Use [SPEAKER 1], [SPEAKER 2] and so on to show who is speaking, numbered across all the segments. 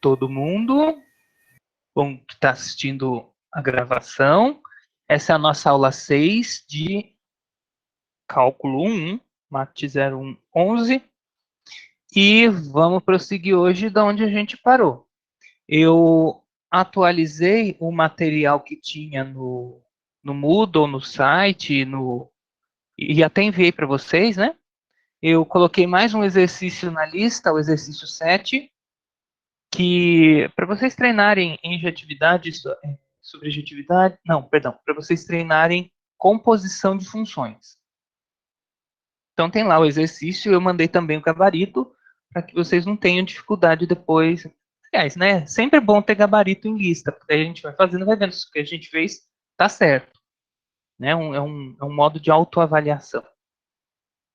[SPEAKER 1] todo mundo. Bom, que está assistindo a gravação. Essa é a nossa aula 6 de Cálculo 1, MAT 0111. E vamos prosseguir hoje da onde a gente parou. Eu atualizei o material que tinha no Moodle, no site, e até enviei para vocês, né? Eu coloquei mais um exercício na lista, o exercício 7, que para vocês treinarem enjetividade, subjetividade, não, perdão, para vocês treinarem composição de funções. Então tem lá o exercício, eu mandei também o gabarito, para que vocês não tenham dificuldade depois. Aliás, né, sempre é bom ter gabarito em lista, porque aí a gente vai fazendo, vai vendo se o que a gente fez está certo. Né, é um modo de autoavaliação.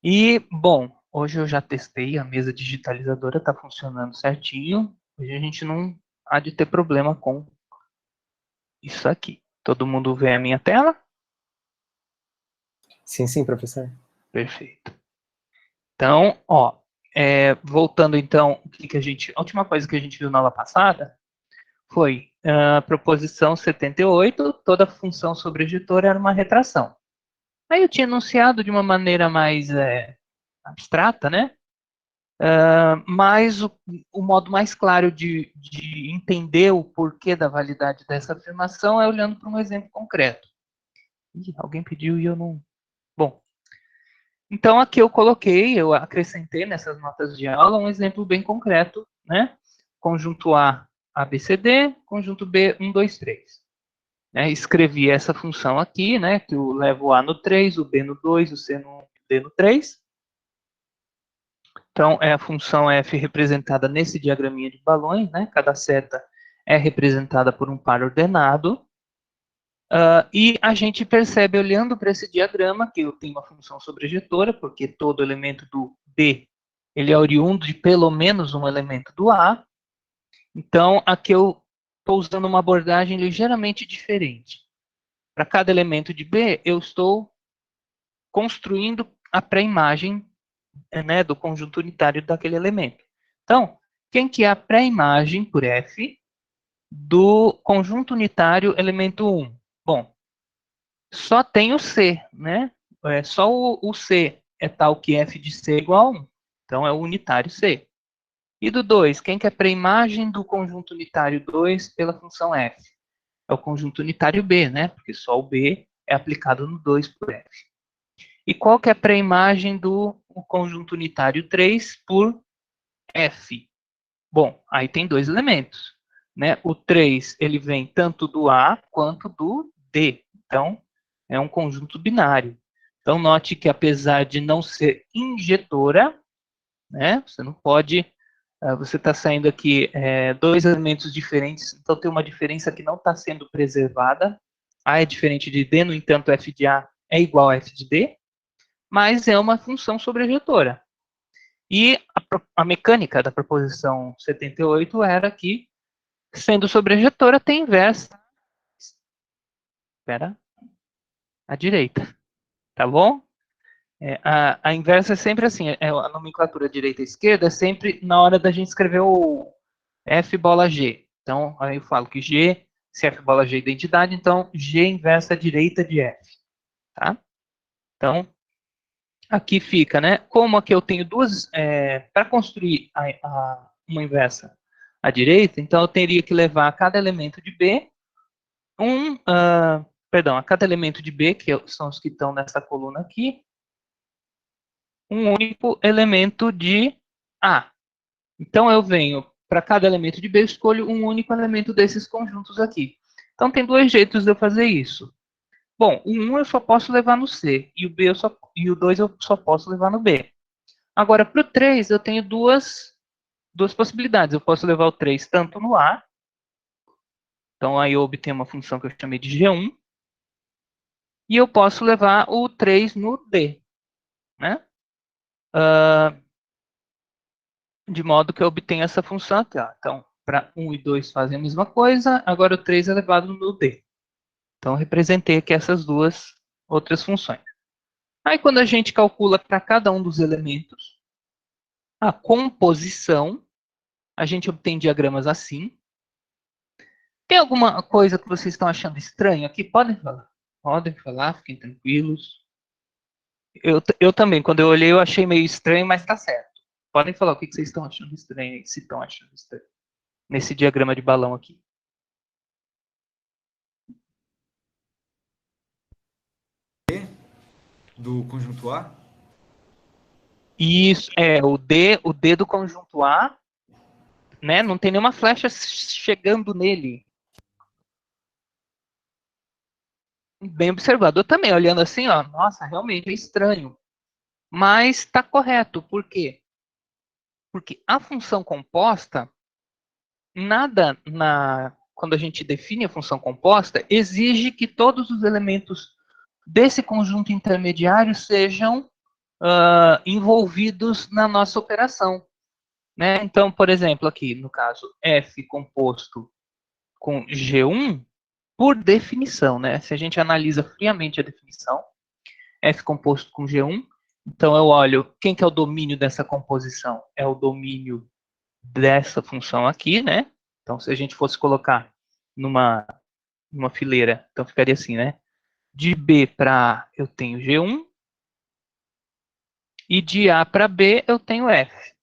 [SPEAKER 1] E, bom, hoje eu já testei, a mesa digitalizadora está funcionando certinho, hoje a gente não há de ter problema com isso aqui. Todo mundo vê a minha tela?
[SPEAKER 2] Sim, professor.
[SPEAKER 1] Perfeito. Então, ó, voltando então, a última coisa que a gente viu na aula passada foi a proposição 78, toda função sobrejetora era uma retração. Aí eu tinha enunciado de uma maneira mais abstrata, né? Mas o modo mais claro de entender o porquê da validade dessa afirmação é olhando para um exemplo concreto. Ih, alguém pediu e eu não... Bom, então aqui eu acrescentei nessas notas de aula um exemplo bem concreto, né? Conjunto A, ABCD, conjunto B, 1, 2, 3. Escrevi essa função aqui, né? Que eu levo o A no 3, o B no 2, o C no 1, o D no 3. Então, é a função f representada nesse diagraminha de balões, né? Cada seta é representada por um par ordenado. E a gente percebe, olhando para esse diagrama, que eu tenho uma função sobrejetora, porque todo elemento do B ele é oriundo de pelo menos um elemento do A. Então, aqui eu estou usando uma abordagem ligeiramente diferente. Para cada elemento de B, eu estou construindo a pré-imagem, né, do conjunto unitário daquele elemento. Então, quem que é a pré-imagem por F do conjunto unitário elemento 1? Bom, só tem o C, né? Só o C é tal que F de C é igual a 1. Então, é o unitário C. E do 2, quem que é a pré-imagem do conjunto unitário 2 pela função F? É o conjunto unitário B, né? Porque só o B é aplicado no 2 por F. E qual que é a pré-imagem do conjunto unitário 3 por F? Bom, aí tem dois elementos, né? O 3, ele vem tanto do A quanto do D. Então, é um conjunto binário. Então, note que apesar de não ser injetora, né? Você não pode... você está saindo aqui dois elementos diferentes, então tem uma diferença que não está sendo preservada. A é diferente de D, no entanto, F de A é igual a F de D, mas é uma função sobrejetora. E a mecânica da proposição 78 era que, sendo sobrejetora, tem inversa. Espera. À direita. Tá bom? A inversa é sempre assim. A nomenclatura direita e esquerda é sempre na hora da gente escrever o F bola G. Então, aí eu falo que G, se F bola G é identidade, então G inversa direita de F. Tá? Então, aqui fica, né? Como aqui eu tenho duas... para construir uma inversa à direita, então eu teria que levar a cada elemento de B a cada elemento de B, que são os que estão nessa coluna aqui, um único elemento de A. Então eu venho, para cada elemento de B, eu escolho um único elemento desses conjuntos aqui. Então tem dois jeitos de eu fazer isso. Bom, o 1 eu só posso levar no C, e o 2 eu só posso levar no B. Agora, para o 3, eu tenho duas possibilidades. Eu posso levar o 3 tanto no A, então aí eu obtenho uma função que eu chamei de G1, e eu posso levar o 3 no D, né? De modo que eu obtenho essa função aqui. Ó. Então, para 1 e 2 fazem a mesma coisa, agora o 3 é levado no D. Então, eu representei aqui essas duas outras funções. Aí, quando a gente calcula para cada um dos elementos a composição, a gente obtém diagramas assim. Tem alguma coisa que vocês estão achando estranho aqui? Podem falar, fiquem tranquilos. Eu também, quando eu olhei, eu achei meio estranho, mas tá certo. Podem falar o que vocês estão achando estranho aí, se estão achando estranho, nesse diagrama de balão aqui.
[SPEAKER 2] Do conjunto A?
[SPEAKER 1] Isso, o D do conjunto A, né? Não tem nenhuma flecha chegando nele. Bem observado. Eu também, olhando assim, ó, nossa, realmente é estranho. Mas está correto. Por quê? Porque a função composta, quando a gente define a função composta, exige que todos os elementos desse conjunto intermediário sejam envolvidos na nossa operação. Né? Então, por exemplo, aqui no caso F composto com G1, por definição, né? Se a gente analisa friamente a definição, F composto com G1, então eu olho quem que é o domínio dessa composição. É o domínio dessa função aqui, né? Então, se a gente fosse colocar numa fileira, então ficaria assim, né? De B para A eu tenho G1, e de A para B eu tenho F.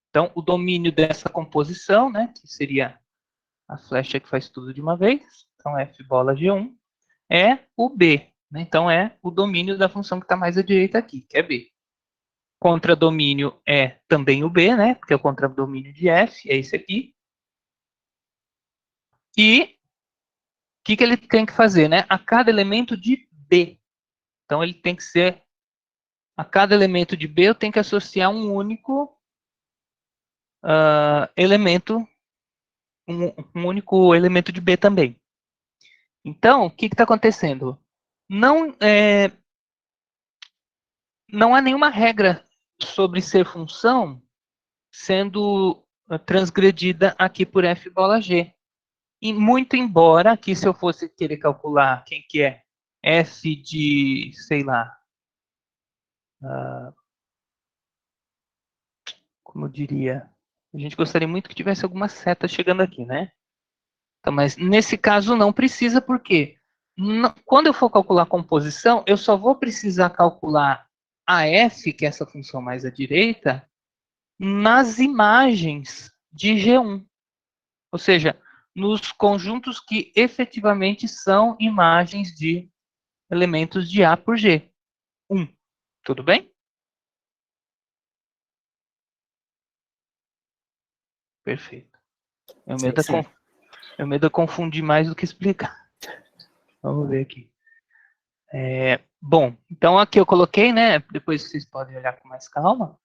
[SPEAKER 1] Então, o domínio dessa composição, né, que seria a flecha que faz tudo de uma vez, então F bola G1, é o B. Né? Então, é o domínio da função que está mais à direita aqui, que é B. Contradomínio é também o B, né, porque é o contradomínio de F, é esse aqui. E o que ele tem que fazer? Né? A cada elemento de B. Então, ele tem que ser... A cada elemento de B, eu tenho que associar um único elemento, um único elemento de B também. Então, o que está acontecendo? Não há nenhuma regra sobre ser função sendo transgredida aqui por f bola g. E muito embora aqui, se eu fosse querer calcular quem que é f de, sei lá, como eu diria, a gente gostaria muito que tivesse alguma seta chegando aqui, né? Então, mas nesse caso não precisa, porque quando eu for calcular a composição, eu só vou precisar calcular a f, que é essa função mais à direita, nas imagens de G1. Ou seja, nos conjuntos que efetivamente são imagens de elementos de A por G. 1. Tudo bem? Perfeito. Meu
[SPEAKER 2] Sim,
[SPEAKER 1] medo
[SPEAKER 2] sim.
[SPEAKER 1] é confundir mais do que explicar. Vamos ver aqui. Bom, então aqui eu coloquei, né? Depois vocês podem olhar com mais calma.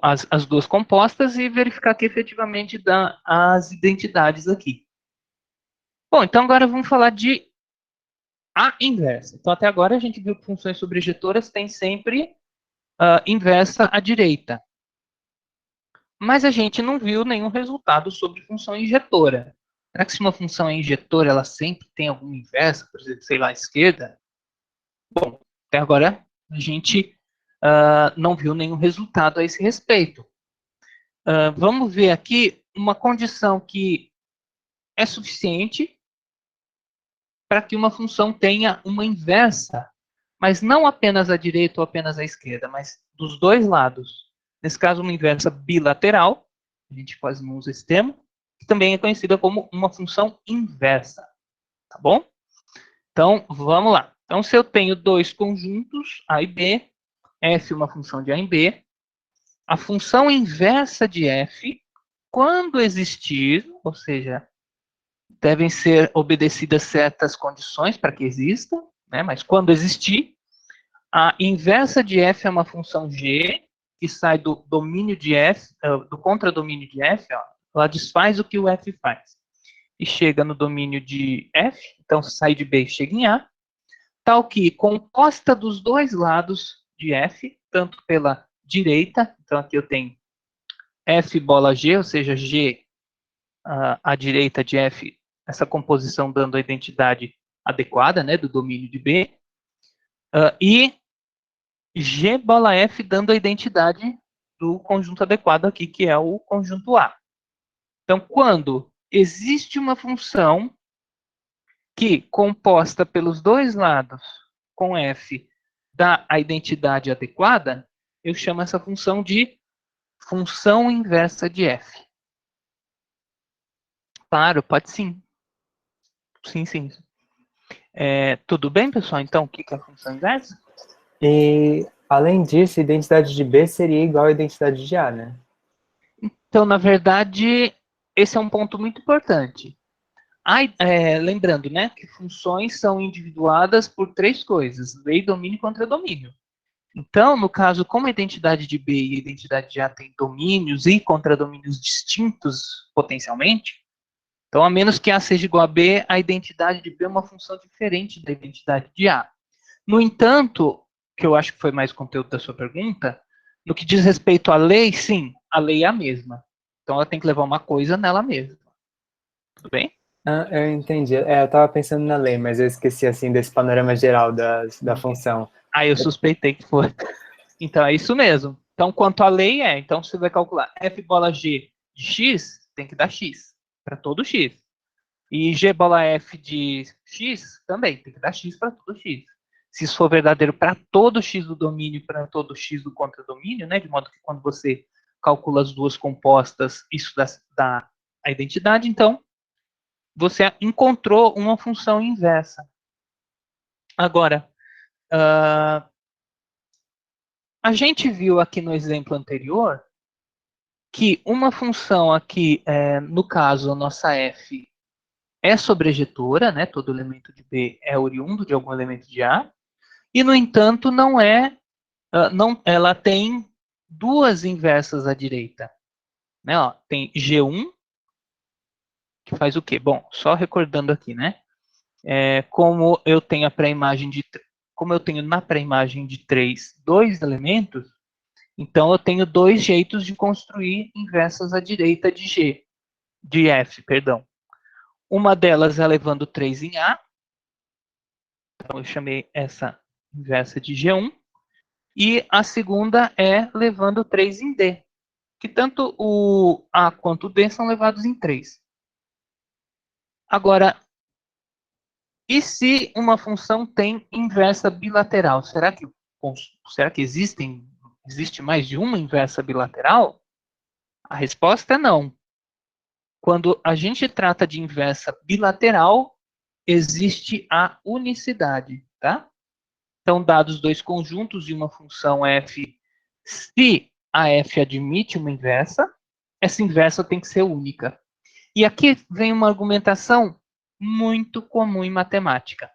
[SPEAKER 1] As duas compostas e verificar que efetivamente dá as identidades aqui. Bom, então agora vamos falar de a inversa. Então até agora a gente viu que funções sobrejetoras têm sempre inversa à direita. Mas a gente não viu nenhum resultado sobre função injetora. Será que se uma função é injetora, ela sempre tem alguma inversa, por exemplo, sei lá, à esquerda? Bom, até agora a gente não viu nenhum resultado a esse respeito. Vamos ver aqui uma condição que é suficiente para que uma função tenha uma inversa, mas não apenas à direita ou apenas à esquerda, mas dos dois lados. Nesse caso, uma inversa bilateral, a gente quase não usa esse termo, que também é conhecida como uma função inversa, tá bom? Então, vamos lá. Então, se eu tenho dois conjuntos, A e B, f uma função de A em B, a função inversa de f, quando existir, ou seja, devem ser obedecidas certas condições para que exista, né? Mas quando existir, a inversa de f é uma função g que sai do domínio de f, do contradomínio de f, ó, ela desfaz o que o f faz e chega no domínio de f, então sai de b e chega em a, tal que composta dos dois lados de f, tanto pela direita, então aqui eu tenho f bola g, ou seja, g à direita de f, essa composição dando a identidade adequada, né, do domínio de B, e G bola F dando a identidade do conjunto adequado aqui, que é o conjunto A. Então, quando existe uma função que, composta pelos dois lados com f, dá a identidade adequada, eu chamo essa função de função inversa de f. Claro, pode sim. Sim, sim. Tudo bem, pessoal? Então, o que é a função inversa?
[SPEAKER 2] E, além disso, a identidade de B seria igual à identidade de A, né?
[SPEAKER 1] Então, na verdade, esse é um ponto muito importante. Lembrando, né, que funções são individuadas por três coisas: lei, domínio e contradomínio. Então, no caso, como a identidade de B e a identidade de A têm domínios e contradomínios distintos potencialmente, então, a menos que A seja igual a B, a identidade de B é uma função diferente da identidade de A. No entanto, que eu acho que foi mais conteúdo da sua pergunta, no que diz respeito à lei, sim, a lei é a mesma. Então, ela tem que levar uma coisa nela mesma. Tudo bem?
[SPEAKER 2] Ah, eu entendi. Eu estava pensando na lei, mas eu esqueci, assim, desse panorama geral da função.
[SPEAKER 1] Eu suspeitei que foi. Então, é isso mesmo. Então, quanto à lei então você vai calcular f bola g de x, tem que dar x, para todo x. E g bola f de x também, tem que dar x para todo x. Se isso for verdadeiro para todo x do domínio e para todo x do contradomínio, né, de modo que quando você calcula as duas compostas, isso dá a identidade, então você encontrou uma função inversa. Agora, a gente viu aqui no exemplo anterior que uma função aqui, no caso, a nossa f, é sobrejetora, né? Todo elemento de B é oriundo de algum elemento de A, e, no entanto, ela tem duas inversas à direita. Né? Ó, tem G1, que faz o quê? Bom, só recordando aqui, né? Como eu tenho na pré-imagem de 3 dois elementos, então eu tenho dois jeitos de construir inversas à direita de F, perdão. Uma delas é levando 3 em A, então eu chamei essa inversa de G1, e a segunda é levando 3 em D, que tanto o A quanto o D são levados em 3. Agora, e se uma função tem inversa bilateral? Será que existe mais de uma inversa bilateral? A resposta é não. Quando a gente trata de inversa bilateral, existe a unicidade, tá? Então, dados dois conjuntos de uma função f, se a f admite uma inversa, essa inversa tem que ser única. E aqui vem uma argumentação muito comum em matemática.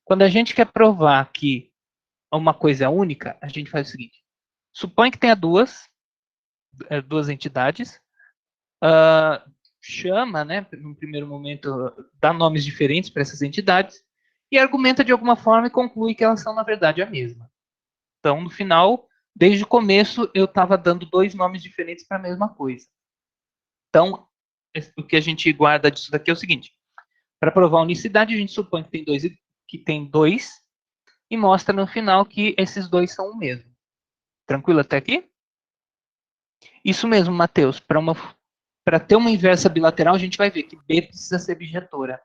[SPEAKER 1] Quando a gente quer provar que uma coisa é única, a gente faz o seguinte: supõe que tenha duas entidades, chama, né, no primeiro momento, dá nomes diferentes para essas entidades e argumenta de alguma forma e conclui que elas são, na verdade, a mesma. Então, no final, desde o começo, eu estava dando dois nomes diferentes para a mesma coisa. Então, o que a gente guarda disso daqui é o seguinte: para provar a unicidade, a gente supõe que tem dois e mostra no final que esses dois são o mesmo. Tranquilo até aqui? Isso mesmo, Matheus. Para ter uma inversa bilateral, a gente vai ver que B precisa ser bijetora.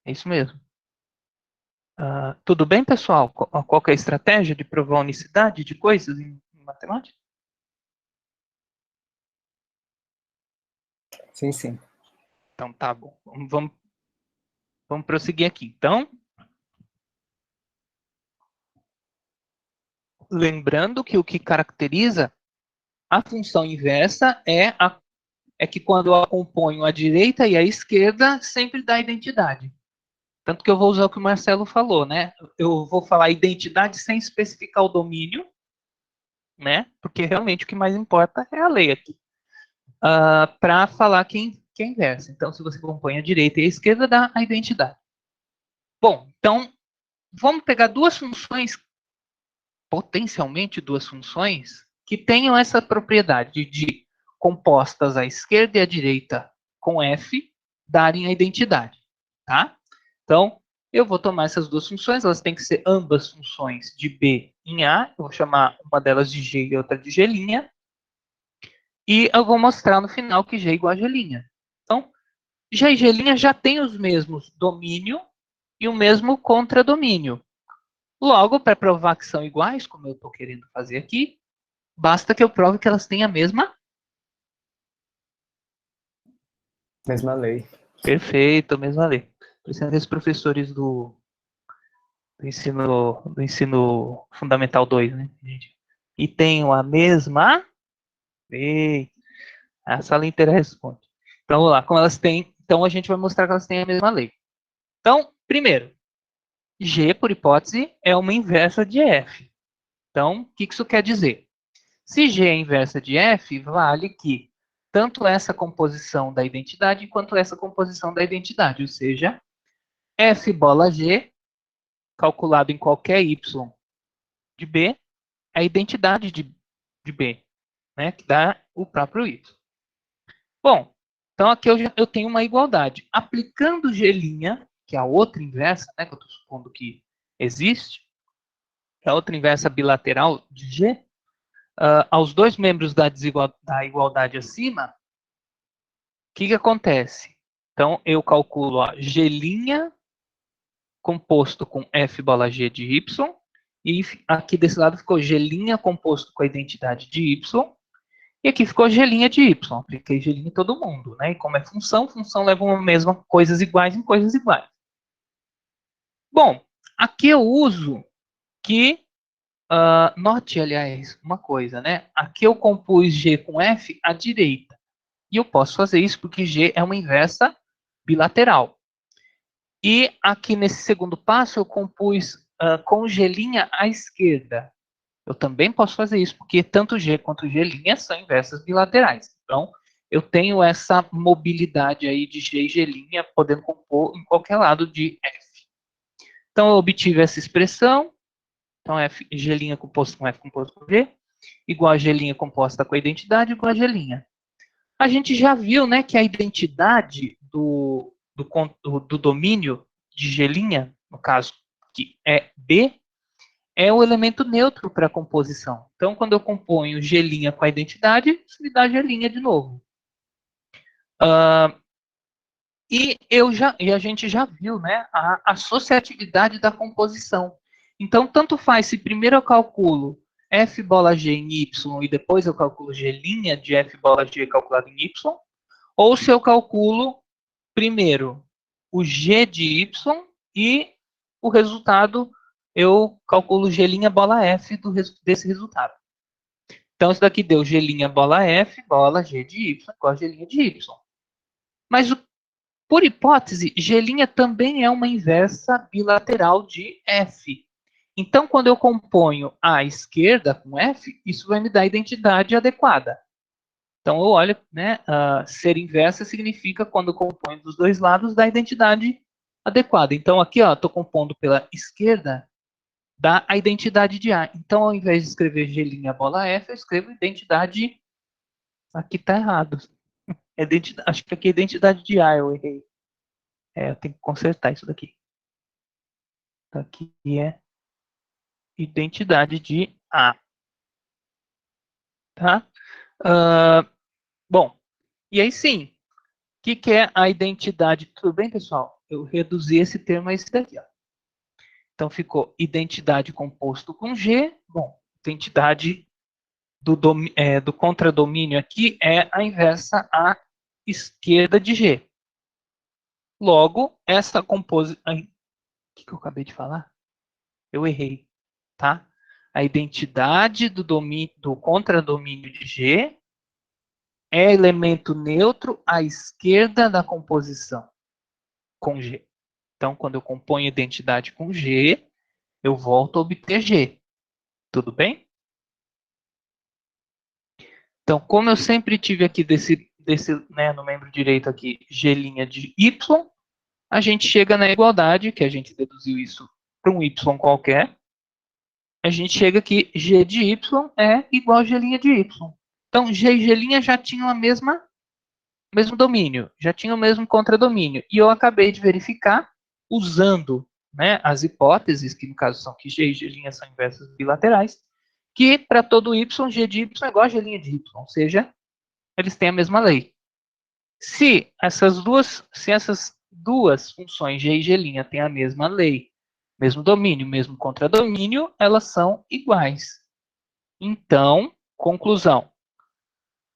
[SPEAKER 1] É isso mesmo. Tudo bem, pessoal? Qual que é a estratégia de provar a unicidade de coisas em matemática?
[SPEAKER 2] Sim, sim.
[SPEAKER 1] Então, tá bom. Vamos prosseguir aqui. Então, lembrando que o que caracteriza a função inversa é que quando eu acompanho a direita e a esquerda, sempre dá identidade. Tanto que eu vou usar o que o Marcelo falou, né? Eu vou falar identidade sem especificar o domínio, né? Porque realmente o que mais importa é a lei aqui. Para falar que é inversa. Então, se você acompanha a direita e a esquerda, dá a identidade. Bom, então, vamos pegar potencialmente duas funções, que tenham essa propriedade de compostas à esquerda e à direita com f, darem a identidade, tá? Então, eu vou tomar essas duas funções, elas têm que ser ambas funções de b em a, eu vou chamar uma delas de g e outra de g', E eu vou mostrar no final que G é igual a G'. Então, G e G' já tem os mesmos domínio e o mesmo contradomínio. Logo, para provar que são iguais, como eu estou querendo fazer aqui, basta que eu prove que elas têm a mesma.
[SPEAKER 2] Mesma lei.
[SPEAKER 1] Perfeito, mesma lei. Precisa os professores do ensino fundamental 2, né? E tenham a mesma lei. A sala inteira responde. Então, vamos lá. Como elas têm, então a gente vai mostrar que elas têm a mesma lei. Então, primeiro, G, por hipótese, é uma inversa de F. Então, o que isso quer dizer? Se G é inversa de F, vale que tanto essa composição da identidade quanto essa composição da identidade, ou seja, F bola G, calculado em qualquer Y de B, é a identidade de B, né, que dá o próprio Y. Bom, então aqui eu tenho uma igualdade. Aplicando G', que é a outra inversa, né, que eu estou supondo que existe, que é a outra inversa bilateral de G, aos dois membros da igualdade acima, o que acontece? Então, eu calculo G' composto com F bola G de Y, e aqui desse lado ficou G' composto com a identidade de Y, e aqui ficou G' de Y. Apliquei G' em todo mundo, né? E como é função, função leva uma mesma coisas iguais em coisas iguais. Bom, aqui eu uso que, note, aliás, uma coisa, né? Aqui eu compus G com F à direita. E eu posso fazer isso porque G é uma inversa bilateral. E aqui nesse segundo passo eu compus com G' à esquerda. Eu também posso fazer isso, porque tanto G quanto G' são inversas bilaterais. Então, eu tenho essa mobilidade aí de G e G', podendo compor em qualquer lado de F. Então, eu obtive essa expressão. Então, G' composto com F composto com G, igual a G' composta com a identidade, igual a G'. A gente já viu, né, que a identidade do domínio de G', no caso, que é B, é o elemento neutro para a composição. Então, quando eu componho G' com a identidade, isso me dá G' de novo. E a gente já viu, né, a associatividade da composição. Então, tanto faz se primeiro eu calculo F bola G em Y e depois eu calculo G' de F bola G calculado em Y, ou se eu calculo primeiro o G de Y e o resultado eu calculo G' bola F desse resultado. Então, isso daqui deu G' bola F, bola G de Y, igual a G' de Y. Mas, por hipótese, G' também é uma inversa bilateral de F. Então, quando eu componho à esquerda com F, isso vai me dar a identidade adequada. Então, eu olho, né, ser inversa significa quando eu componho dos dois lados da identidade adequada. Então, aqui, estou compondo pela esquerda, dá a identidade de A. Então, ao invés de escrever G' bola F, eu escrevo identidade. Aqui está errado. Acho que aqui é identidade de A, eu errei. Eu tenho que consertar isso daqui. Então, aqui é identidade de A. Tá? Bom, e aí sim, o que é a identidade? Tudo bem, pessoal? Eu reduzi esse termo a esse daqui. Ó. Então, ficou identidade composto com G. Bom, identidade do contradomínio aqui é a inversa à esquerda de G. Logo, essa composição... O que eu acabei de falar? Eu errei, tá? A identidade do contradomínio de G é elemento neutro à esquerda da composição com G. Então, quando eu componho identidade com G, eu volto a obter G. Tudo bem? Então, como eu sempre tive aqui né, no membro direito aqui, G' de Y, a gente chega na igualdade, que a gente deduziu isso para um Y qualquer, a gente chega aqui, G de Y é igual a G' de Y. Então, G e G' já tinham o mesmo domínio, já tinham o mesmo contradomínio. E eu acabei de verificar, usando, né, as hipóteses, que no caso são que G e G' são inversas bilaterais, que para todo Y, G de Y é igual a G' de Y. Ou seja, eles têm a mesma lei. Se essas duas funções G e G' têm a mesma lei, mesmo domínio, mesmo contradomínio, elas são iguais. Então, conclusão.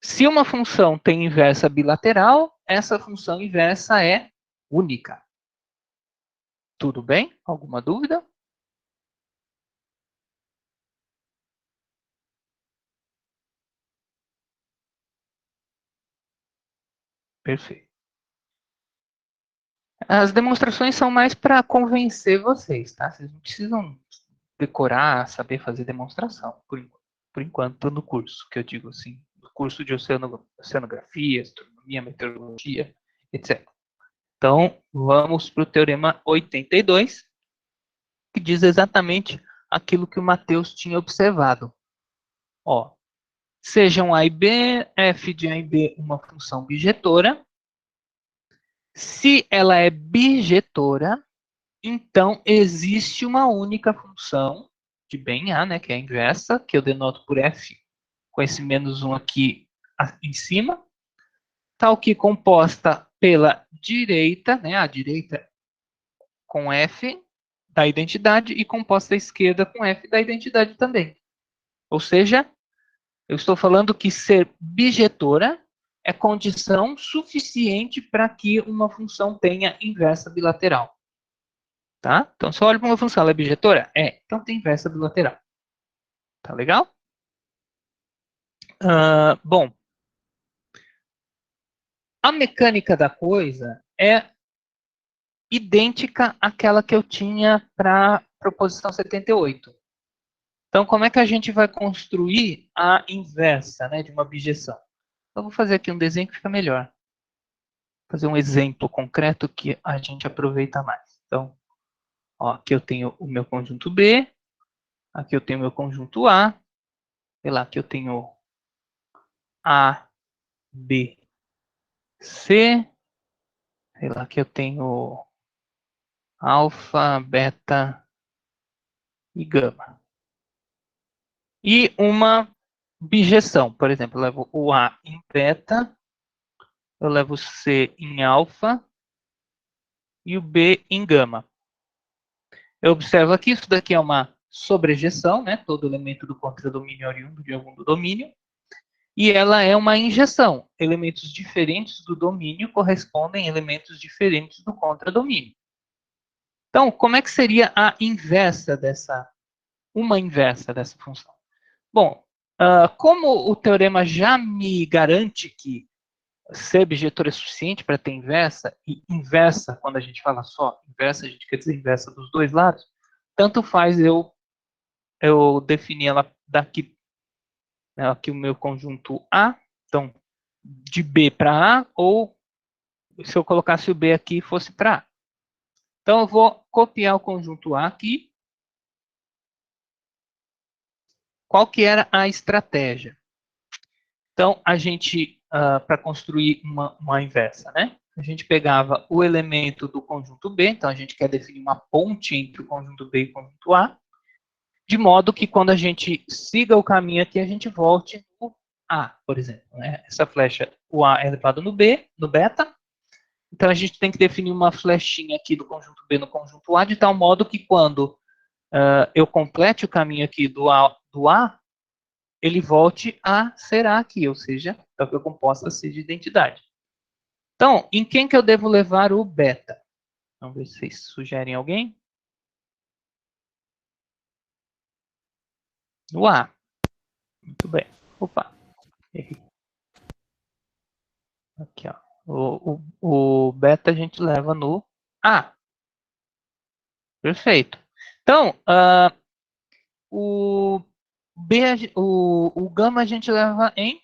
[SPEAKER 1] Se uma função tem inversa bilateral, essa função inversa é única. Tudo bem? Alguma dúvida? Perfeito. As demonstrações são mais para convencer vocês, tá? Vocês não precisam decorar, saber fazer demonstração, por enquanto, no curso, que eu digo assim, no curso de oceanografia, astronomia, meteorologia, etc. Então, vamos para o teorema 82, que diz exatamente aquilo que o Matheus tinha observado. Ó, sejam A e B, f de A e B uma função bijetora. Se ela é bijetora, então existe uma única função de B em A, né, que é a inversa, que eu denoto por f, com esse menos 1 aqui em cima, tal que composta pela direita, né, a direita com f da identidade e composta à esquerda com f da identidade também. Ou seja, eu estou falando que ser bijetora é condição suficiente para que uma função tenha inversa bilateral. Tá? Então, se eu olho para uma função, ela é bijetora? É. Então tem inversa bilateral. Tá legal? Bom, a mecânica da coisa é idêntica àquela que eu tinha para a proposição 78. Então, como é que a gente vai construir a inversa, né, de uma bijeção? Eu vou fazer aqui um desenho que fica melhor. Vou fazer um exemplo concreto que a gente aproveita mais. Então, ó, aqui eu tenho o meu conjunto B, aqui eu tenho o meu conjunto A, sei lá, aqui eu tenho A, B, C, sei lá, aqui eu tenho alfa, beta e gama. E uma bijeção, por exemplo, eu levo o A em beta, eu levo o C em alfa e o B em gama. Eu observo aqui, isso daqui é uma sobrejeção, né? Todo elemento do contradomínio é oriundo de algum do domínio. E ela é uma injeção. Elementos diferentes do domínio correspondem a elementos diferentes do contradomínio. Então, como é que seria a inversa uma inversa dessa função? Bom, como o teorema já me garante que ser bijetor é suficiente para ter inversa, e inversa, quando a gente fala só inversa, a gente quer dizer inversa dos dois lados, tanto faz eu definir ela daqui, né, aqui o meu conjunto A, então, de B para A, ou se eu colocasse o B aqui e fosse para A. Então, eu vou copiar o conjunto A aqui. Qual que era a estratégia? Então, a gente, para construir uma inversa, né? A gente pegava o elemento do conjunto B, então a gente quer definir uma ponte entre o conjunto B e o conjunto A, de modo que quando a gente siga o caminho aqui, a gente volte no A, por exemplo. Né? Essa flecha, o A é levado no B, no beta, então a gente tem que definir uma flechinha aqui do conjunto B no conjunto A, de tal modo que quando eu complete o caminho aqui do A, ele volte a ser A aqui, ou seja, a composta C de identidade. Então, em quem que eu devo levar o beta? Vamos ver se vocês sugerem alguém. No A. Muito bem. Opa, errei. Aqui, ó. O beta a gente leva no A. Perfeito. Então, o B, o gama a gente leva em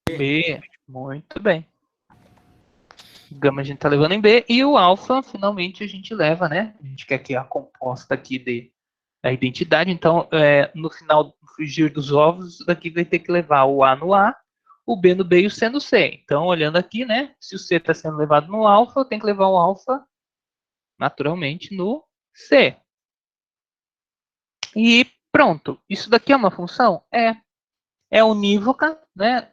[SPEAKER 1] B. Muito bem. O gama a gente está levando em B. E o alfa, finalmente, a gente leva, né? A gente quer que a composta aqui da identidade. Então, no final do frigir dos ovos, isso daqui vai ter que levar o A no A, o B no B e o C no C. Então, olhando aqui, né? Se o C está sendo levado no alfa, eu tenho que levar o alfa, naturalmente, no C. E Pronto, isso daqui é uma função? É unívoca, né?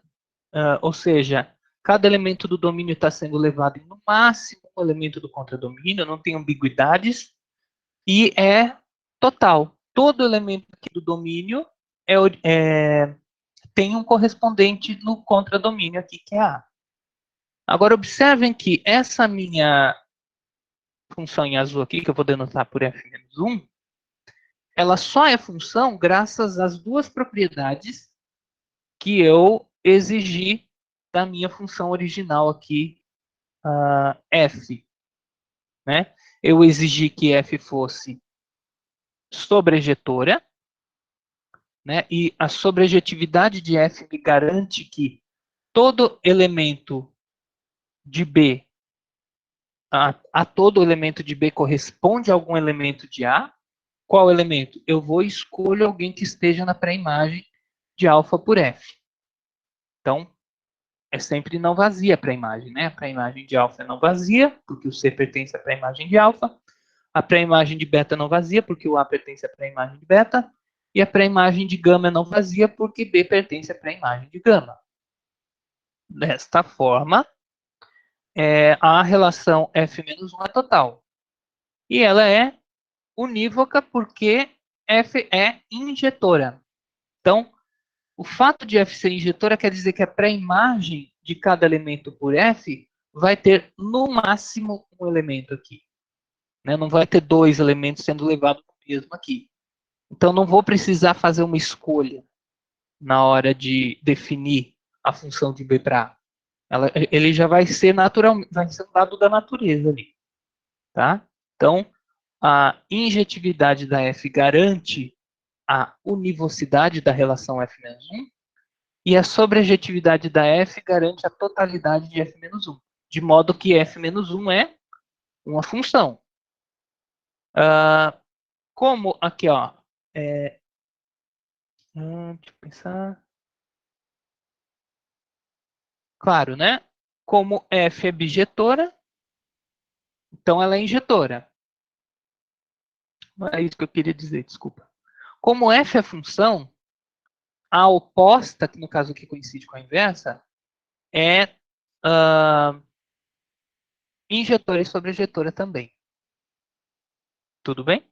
[SPEAKER 1] Ou seja, cada elemento do domínio está sendo levado em no máximo um elemento do contradomínio, não tem ambiguidades, e é total. Todo elemento aqui do domínio tem um correspondente no contradomínio aqui, que é A. Agora, observem que essa minha função em azul aqui, que eu vou denotar por f-1, ela só é função graças às duas propriedades que eu exigi da minha função original aqui, f. Né? Eu exigi que f fosse sobrejetora, né? E a sobrejetividade de f me garante que todo elemento de B, a todo elemento de B corresponde a algum elemento de A. Qual elemento? Eu vou escolher alguém que esteja na pré-imagem de alfa por F. Então, é sempre não vazia a pré-imagem, né? A pré-imagem de alfa é não vazia, porque o C pertence à pré-imagem de alfa. A pré-imagem de beta é não vazia, porque o A pertence à pré-imagem de beta. E a pré-imagem de gama é não vazia, porque B pertence à pré-imagem de gama. Desta forma, a relação F-1 é total. E ela é unívoca porque F é injetora. Então, o fato de F ser injetora quer dizer que a pré-imagem de cada elemento por F vai ter, no máximo, um elemento aqui. Né? Não vai ter dois elementos sendo levados no mesmo aqui. Então, não vou precisar fazer uma escolha na hora de definir a função de B para A. Ele já vai ser vai ser um dado da natureza ali. Tá? Então, a injetividade da F garante a univocidade da relação F-1 e a sobrejetividade da F garante a totalidade de F-1, de modo que F-1 é uma função. Como aqui, ó, deixa eu pensar. Claro, né? Como F é bijetora, então ela é injetora. Não é isso que eu queria dizer, desculpa. Como F é função, a oposta, que no caso aqui coincide com a inversa, é injetora e sobrejetora também. Tudo bem?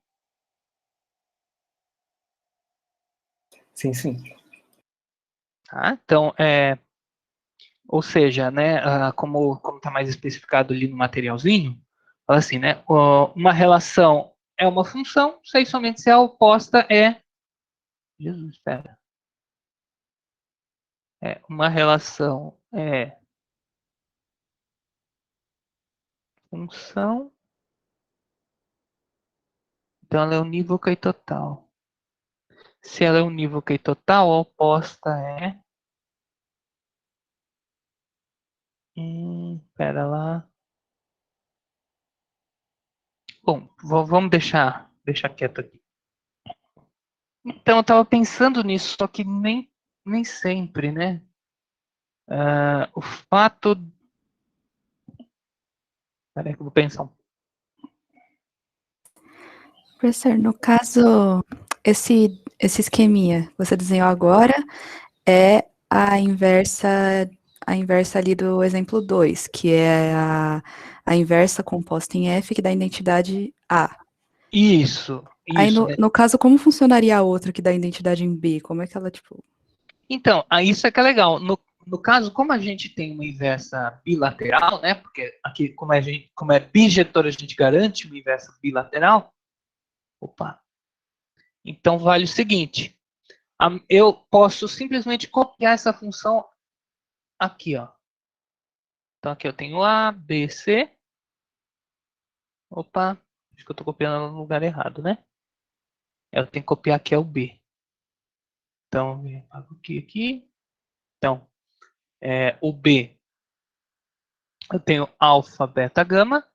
[SPEAKER 2] Sim, sim.
[SPEAKER 1] Tá? Então, ou seja, né, como está mais especificado ali no materialzinho, fala assim, né, uma relação é uma função, sei somente se a oposta é... Jesus, espera. Uma relação é função, então ela é unívoca e total. Se ela é unívoca e total, a oposta é... Espera lá. Bom, vamos deixar quieto aqui. Então, eu estava pensando nisso, só que nem sempre, né? O fato... Peraí que eu vou pensar um...
[SPEAKER 3] Professor, no caso, esse esqueminha que você desenhou agora é a inversa ali do exemplo 2, que é a inversa composta em F que dá identidade A.
[SPEAKER 1] Isso,
[SPEAKER 3] Aí,
[SPEAKER 1] né?
[SPEAKER 3] no caso, como funcionaria a outra que dá identidade em B? Como é que ela, tipo...
[SPEAKER 1] Então, isso é que é legal. No caso, como a gente tem uma inversa bilateral, né? Porque aqui, como é bijetora, a gente garante uma inversa bilateral. Opa! Então, vale o seguinte. Eu posso simplesmente copiar essa função aqui, ó. Então, aqui eu tenho A, B, C. Opa! Acho que eu estou copiando no lugar errado, né? Eu tenho que copiar aqui é o B. Então, eu apago aqui. Então, o B, eu tenho alfa, beta, gama.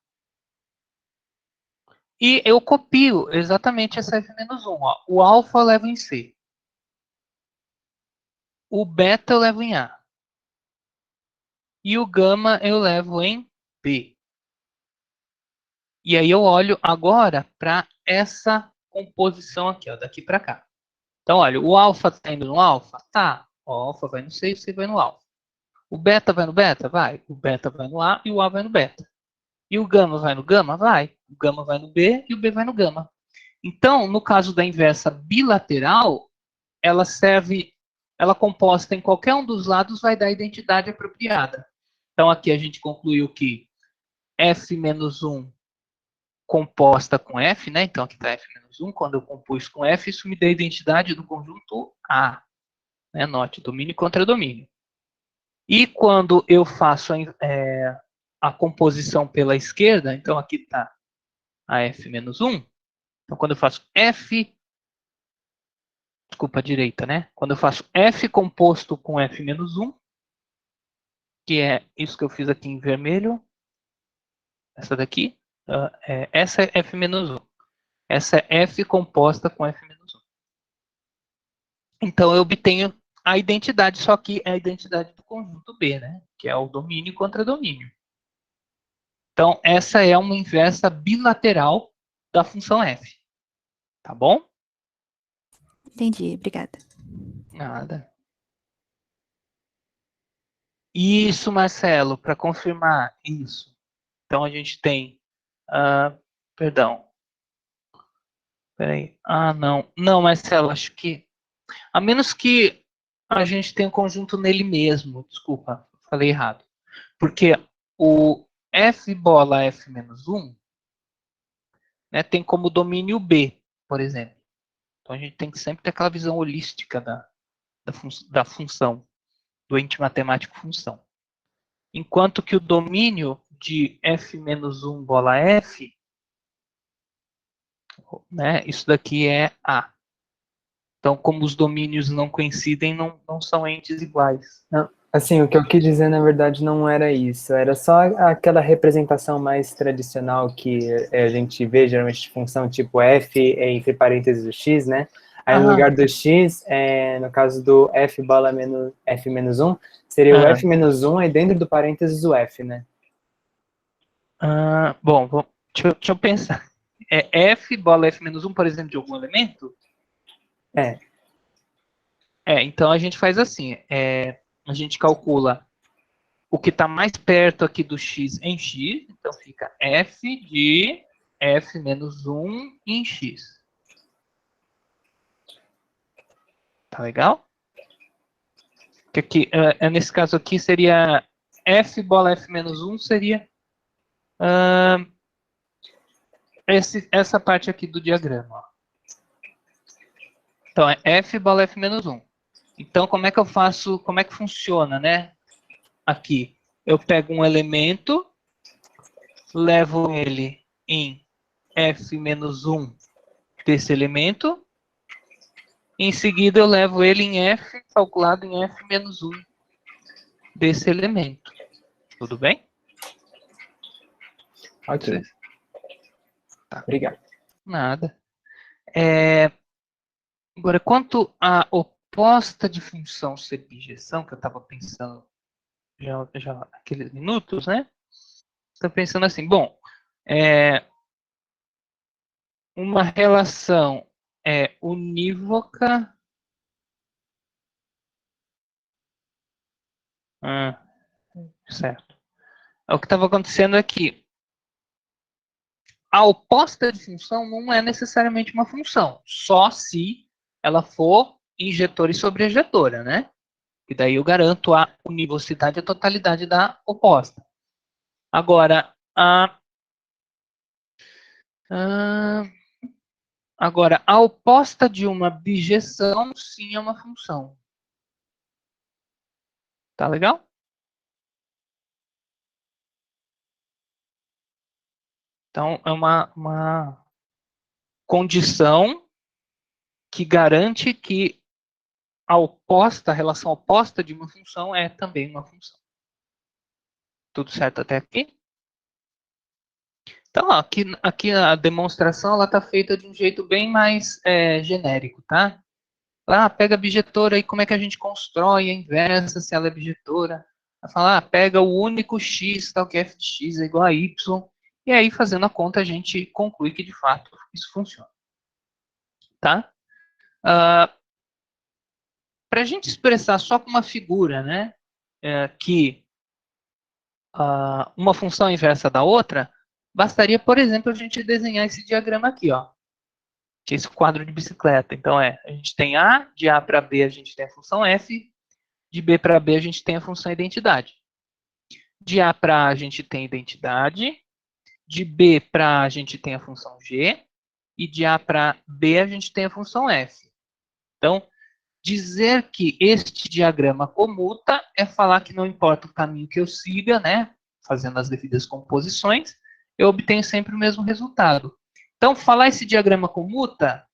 [SPEAKER 1] E eu copio exatamente essa F-1. Ó. O alfa eu levo em C. O beta eu levo em A. E o gama eu levo em B. E aí eu olho agora para essa composição aqui, ó, daqui para cá. Então, olha, o alfa está indo no alfa? Tá. O alfa vai no C e o C vai no alfa. O beta vai no beta? Vai. O beta vai no A e o A vai no beta. E o gama vai no gama? Vai. O gama vai no B e o B vai no gama. Então, no caso da inversa bilateral, ela serve, ela composta em qualquer um dos lados vai dar a identidade apropriada. Então, aqui a gente concluiu que F-1 composta com F, né? Então, aqui está F-1. Quando eu compus com F, isso me dá a identidade do conjunto A. Né? Note, domínio contra domínio. E quando eu faço a composição pela esquerda, então aqui está a F-1. Então, quando eu faço F, desculpa, a direita, né? Quando eu faço F composto com F-1, que é isso que eu fiz aqui em vermelho, essa daqui, essa é F-1. Essa é F composta com F-1. Então, eu obtenho a identidade, só que é a identidade do conjunto B, né? Que é o domínio contra domínio. Então, essa é uma inversa bilateral da função f. Tá bom?
[SPEAKER 3] Entendi, obrigada.
[SPEAKER 1] Nada. Isso, Marcelo, para confirmar isso. Então, a gente tem... perdão. Peraí. Não. Não, Marcelo, acho que... A menos que a gente tenha um conjunto nele mesmo. Desculpa, falei errado. Porque o f bola f-1, né, tem como domínio B, por exemplo. Então, a gente tem que sempre ter aquela visão holística da função, do ente matemático função. Enquanto que o domínio de f-1 bola f, né, isso daqui é A. Então, como os domínios não coincidem, não são entes iguais.
[SPEAKER 2] Não, assim, o que eu quis dizer, na verdade, não era isso. Era só aquela representação mais tradicional que a gente vê, geralmente, de função tipo f entre parênteses do x, né? Aí, no lugar do x, no caso do f bola menos f-1, seria o f-1 aí dentro do parênteses o f, né?
[SPEAKER 1] Bom, deixa eu pensar. É f bola f-1, por exemplo, de algum elemento? Então a gente faz assim, a gente calcula o que está mais perto aqui do x em x, então fica f de f-1 em x. Tá legal? Que aqui, nesse caso aqui seria f bola f-1 seria essa parte aqui do diagrama. Ó. Então é f bola f-1. Então como é que eu faço, como é que funciona, né? Aqui, eu pego um elemento, levo ele em f-1 desse elemento, em seguida eu levo ele em f, calculado em f-1 desse elemento. Tudo bem?
[SPEAKER 2] Ok.
[SPEAKER 1] Tá.
[SPEAKER 2] Obrigado.
[SPEAKER 1] Nada. Agora, quanto à oposta de função ser bijeção, que eu estava pensando já aqueles minutos, né? Estou pensando assim, bom, uma relação unívoca. Certo. O que estava acontecendo é que a oposta de função não é necessariamente uma função, só se ela for injetora e sobrejetora, né? E daí eu garanto a univocidade e a totalidade da oposta. Agora, a oposta de uma bijeção, sim, é uma função. Tá legal? Então, é uma condição que garante que a relação oposta de uma função é também uma função. Tudo certo até aqui? Então, ó, aqui a demonstração está feita de um jeito bem mais genérico, tá? Lá, pega a bijetora e como é que a gente constrói a inversa se ela é bijetora? Vai falar, pega o único x, tal que f de x é igual a y, e aí fazendo a conta a gente conclui que de fato isso funciona. Tá? para a gente expressar só com uma figura, né, que uma função é inversa da outra, bastaria, por exemplo, a gente desenhar esse diagrama aqui, ó, que é esse quadro de bicicleta. Então, a gente tem A, de A para B a gente tem a função f, de B para B a gente tem a função identidade. De A para A a gente tem identidade, de B para A a gente tem a função g, e de A para B a gente tem a função f. Então, dizer que este diagrama comuta é falar que não importa o caminho que eu siga, né, fazendo as devidas composições, eu obtenho sempre o mesmo resultado. Então, falar esse diagrama comuta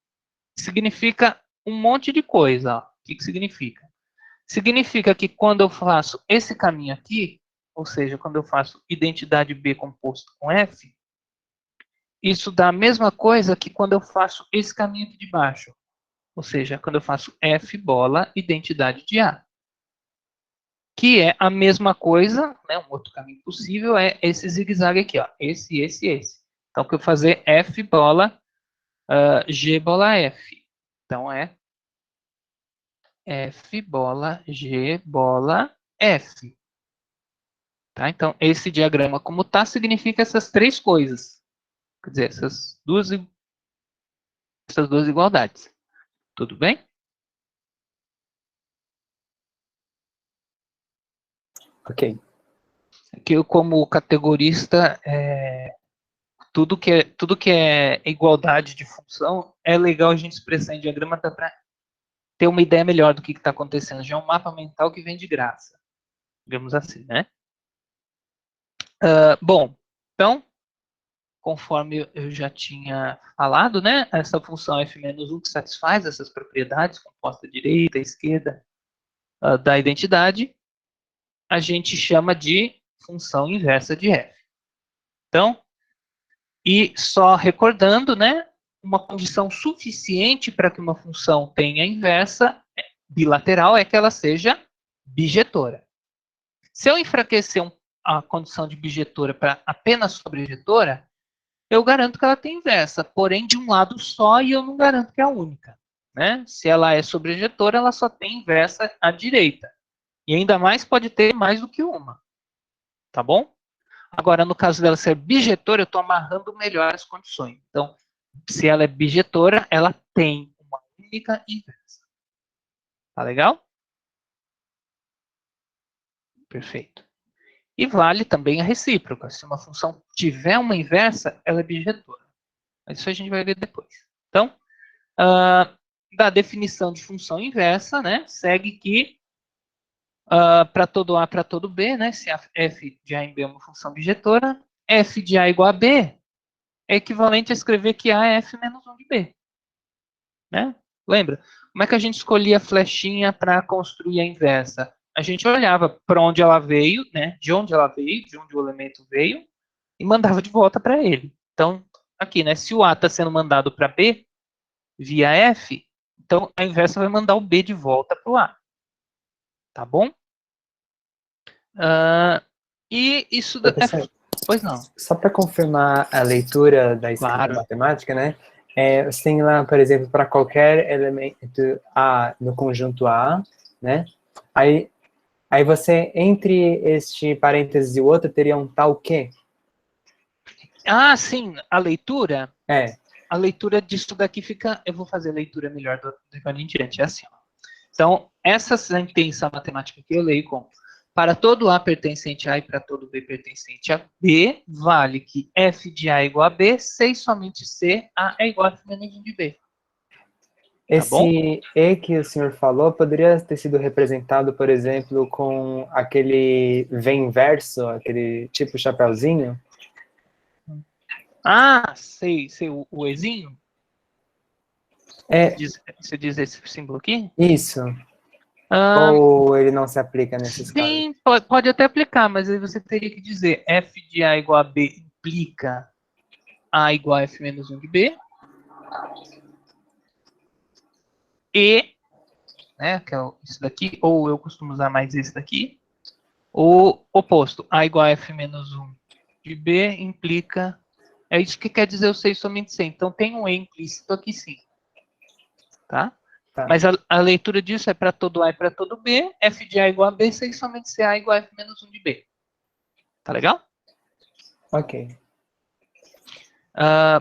[SPEAKER 1] significa um monte de coisa. Ó. O que significa? Significa que quando eu faço esse caminho aqui, ou seja, quando eu faço identidade B composto com F, isso dá a mesma coisa que quando eu faço esse caminho aqui de baixo. Ou seja, quando eu faço F bola identidade de A. Que é a mesma coisa, né, um outro caminho possível é esse zigue-zague aqui, ó, esse. Então, que eu fazer F bola, G bola F. Então, é F bola, G bola, F. Tá? Então, esse diagrama como tá significa essas três coisas. Quer dizer, essas duas igualdades. Tudo bem?
[SPEAKER 2] Ok.
[SPEAKER 1] Aqui eu, como categorista, tudo que é igualdade de função, é legal a gente expressar em diagrama para ter uma ideia melhor do que está acontecendo. Já é um mapa mental que vem de graça. Digamos assim, né? Bom, então, conforme eu já tinha falado, né? Essa função f-1 que satisfaz essas propriedades, composta direita, esquerda, da identidade, a gente chama de função inversa de f. Então, e só recordando, né? Uma condição suficiente para que uma função tenha inversa bilateral é que ela seja bijetora. Se eu enfraquecer a condição de bijetora para apenas sobrejetora, eu garanto que ela tem inversa, porém de um lado só e eu não garanto que é a única. Né? Se ela é sobrejetora, ela só tem inversa à direita. E ainda mais pode ter mais do que uma. Tá bom? Agora, no caso dela ser bijetora, eu estou amarrando melhor as condições. Então, se ela é bijetora, ela tem uma única inversa. Tá legal? Perfeito. E vale também a recíproca. Se uma função tiver uma inversa, ela é bijetora. Mas isso a gente vai ver depois. Então, da definição de função inversa, né, segue que para todo A para todo B, né, se a f de A em B é uma função bijetora, f de A igual a B é equivalente a escrever que A é f menos 1 de B. Né? Lembra? Como é que a gente escolhia a flechinha para construir a inversa? A gente olhava para onde ela veio, né, de onde ela veio, de onde o elemento veio, e mandava de volta para ele. Então, aqui, né, se o A está sendo mandado para B via F, então a inversa vai mandar o B de volta para o A. Tá bom? E isso... Pois não.
[SPEAKER 2] Só para confirmar a leitura da escrita matemática, né? Você tem lá, por exemplo, para qualquer elemento A no conjunto A, né? Aí você, entre este parênteses e o outro, teria um tal que?
[SPEAKER 1] Ah, sim, a leitura?
[SPEAKER 2] A
[SPEAKER 1] leitura disso daqui fica... Eu vou fazer a leitura melhor do agora em diante. É assim, ó. Então, essa sentença matemática que eu leio como para todo A pertencente a A e para todo B pertencente a B, vale que f de A é igual a B, se e somente se A é igual a f menos 1 de B.
[SPEAKER 2] Esse E que o senhor falou poderia ter sido representado, por exemplo, com aquele V inverso, aquele tipo chapeuzinho?
[SPEAKER 1] Ah, sei, o Ezinho? Você diz esse símbolo aqui?
[SPEAKER 2] Isso. Ou ele não se aplica nesses casos?
[SPEAKER 1] Sim, pode até aplicar, mas aí você teria que dizer f de A igual a B implica A igual a f menos 1 de B. E, né, que é isso daqui, ou eu costumo usar mais esse daqui, o oposto, A igual a f menos 1 de B implica... É isso que quer dizer o 6 somente 100. Então, tem um E implícito aqui sim. Tá?
[SPEAKER 2] Tá.
[SPEAKER 1] Mas a leitura disso é para todo A e para todo B, f de A igual a B, se somente se A igual a f menos 1 de B. Tá legal?
[SPEAKER 2] Ok.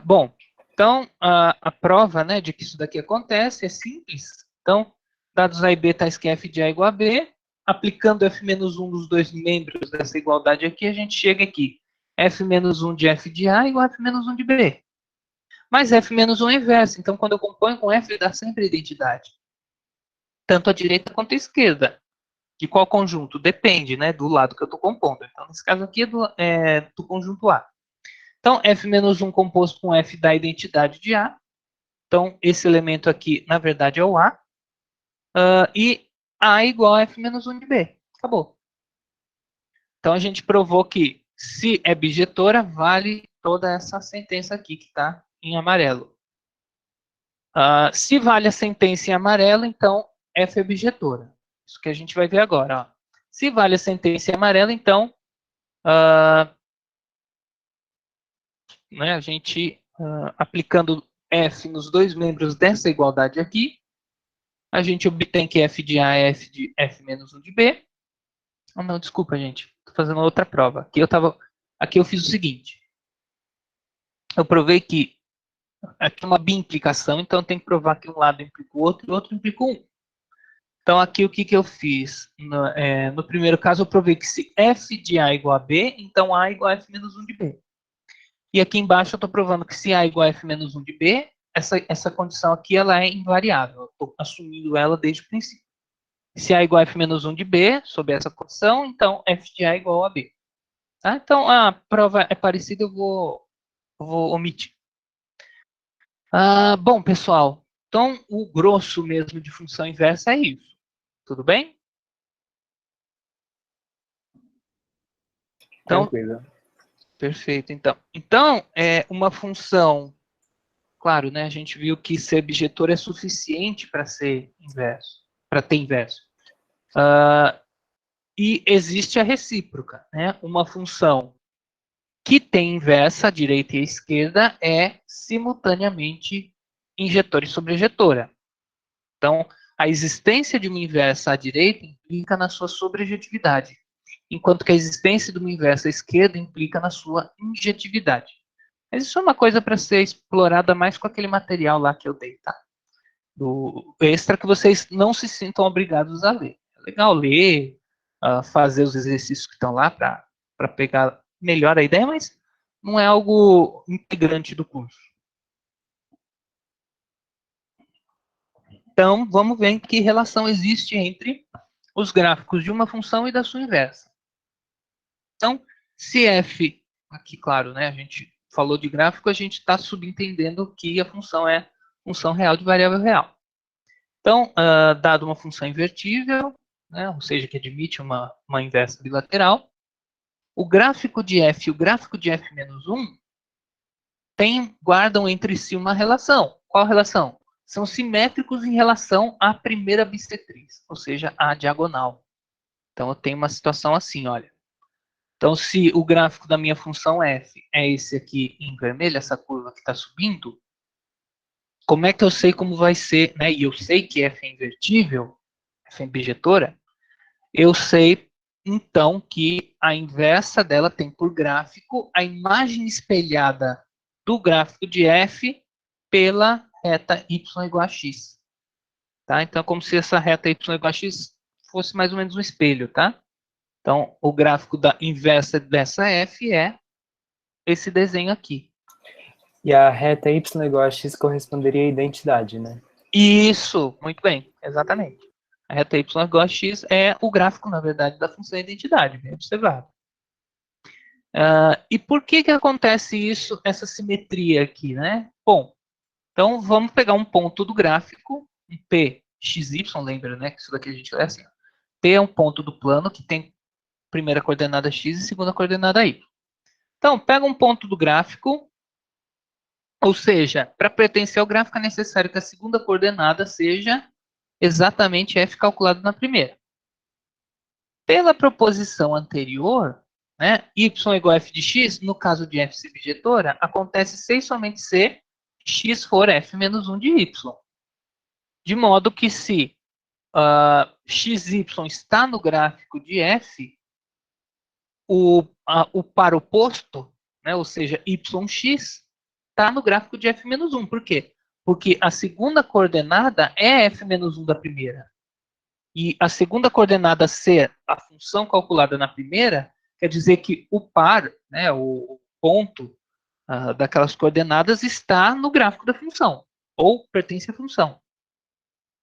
[SPEAKER 1] Bom, então a prova, né, de que isso daqui acontece é simples. Então, dados A e B tais que f de A igual a B, aplicando f menos 1 dos dois membros dessa igualdade aqui, a gente chega aqui. F menos 1 de f de A igual a f menos 1 de B. Mas f menos 1 é inverso, então quando eu componho com f, dá sempre identidade. Tanto a direita quanto a esquerda. De qual conjunto? Depende, né, do lado que eu estou compondo. Então, nesse caso aqui é do conjunto A. Então, f menos 1 composto com f dá a identidade de A. Então, esse elemento aqui, na verdade, é o A. E A igual a f menos 1 de B. Acabou. Então, a gente provou que se é bijetora, vale toda essa sentença aqui que está em amarelo. Se vale a sentença em amarelo, então f é bijetora. Isso que a gente vai ver agora. Ó. Se vale a sentença em amarelo, então né, a gente, aplicando f nos dois membros dessa igualdade aqui, a gente obtém que f de A é f de f menos 1 de B. Oh, não, desculpa, gente. Estou fazendo outra prova. Aqui eu fiz o seguinte. Eu provei que aqui é uma bimplicação, então tem que provar que um lado implica o outro e o outro implica um. Então, aqui o que eu fiz? No primeiro caso, eu provei que se f de A igual a B, então A igual a f menos 1 de B. E aqui embaixo eu estou provando que se A igual a f menos 1 de B, essa condição aqui ela é invariável. Eu estou assumindo ela desde o princípio. Se A igual a f menos 1 de B, sob essa condição, então f de A igual a B. Tá? Então, a prova é parecida, eu vou omitir. Bom, pessoal, então o grosso mesmo de função inversa é isso. Tudo bem? Então,
[SPEAKER 2] Tranquilo.
[SPEAKER 1] perfeito, então. Então, uma função, claro, né, a gente viu que ser bijetor é suficiente para ser inverso, para ter inverso. E existe a recíproca, né? Uma função que tem inversa, a direita e a esquerda, é simultaneamente injetora e sobrejetora. Então, a existência de uma inversa à direita implica na sua sobrejetividade, enquanto que a existência de uma inversa à esquerda implica na sua injetividade. Mas isso é uma coisa para ser explorada mais com aquele material lá que eu dei, tá? Do extra, que vocês não se sintam obrigados a ler. É legal ler, fazer os exercícios que estão lá para pegar melhor a ideia, mas não é algo integrante do curso. Então, vamos ver que relação existe entre os gráficos de uma função e da sua inversa. Então, se f, aqui claro, né, a gente falou de gráfico, a gente está subentendendo que a função é função real de variável real. Então, dado uma função invertível, né, ou seja, que admite uma inversa bilateral, o gráfico de f e o gráfico de f menos 1 guardam entre si uma relação. Qual relação? São simétricos em relação à primeira bissetriz, ou seja, à diagonal. Então, eu tenho uma situação assim, olha. Então, se o gráfico da minha função f é esse aqui em vermelho, essa curva que está subindo, como é que eu sei como vai ser, né? E eu sei que f é invertível, f é bijetora, eu sei, então, que a inversa dela tem por gráfico a imagem espelhada do gráfico de f pela reta y igual a x. Tá? Então, como se essa reta y igual a x fosse mais ou menos um espelho, tá? Então, o gráfico da inversa dessa f é esse desenho aqui.
[SPEAKER 2] E a reta y igual a x corresponderia à identidade, né?
[SPEAKER 1] Isso, muito bem, exatamente. A reta y igual a x é o gráfico, na verdade, da função identidade, bem observado. E por que acontece isso, essa simetria aqui, né? Bom, então vamos pegar um ponto do gráfico, um P, xy, lembra, né? Que isso daqui a gente lê assim. P é um ponto do plano que tem primeira coordenada x e segunda coordenada y. Então, pega um ponto do gráfico, ou seja, para pertencer ao gráfico é necessário que a segunda coordenada seja exatamente f calculado na primeira. Pela proposição anterior, né, y igual a f de x, no caso de f ser bijetora, acontece se e somente se x for f menos 1 de y. De modo que se XY está no gráfico de F, o par oposto, né, ou seja, YX, está no gráfico de F-1. Por quê? Porque a segunda coordenada é F-1 da primeira. E a segunda coordenada ser a função calculada na primeira, quer dizer que o par, né, o ponto daquelas coordenadas está no gráfico da função, ou pertence à função.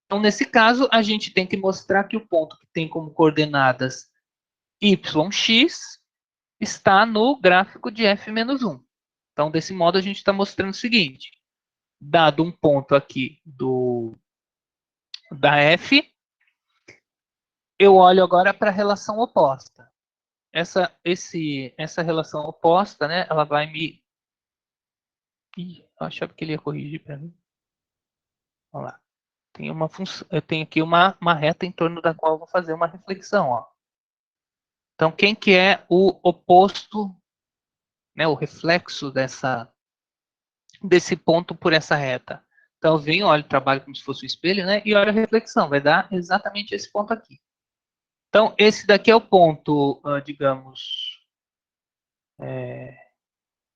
[SPEAKER 1] Então, nesse caso, a gente tem que mostrar que o ponto que tem como coordenadas yx está no gráfico de f-1. Então, desse modo, a gente está mostrando o seguinte. Dado um ponto aqui da f, eu olho agora para a relação oposta. Essa relação oposta, né, ela vai me... Ih, eu achava que ele ia corrigir para mim. Vamos lá. Eu tenho aqui uma reta em torno da qual eu vou fazer uma reflexão. Ó. Então, quem que é o oposto, né, o reflexo desse ponto por essa reta? Então, eu venho, olho o trabalho como se fosse um espelho, né, e olho a reflexão. Vai dar exatamente esse ponto aqui. Então, esse daqui é o ponto, digamos,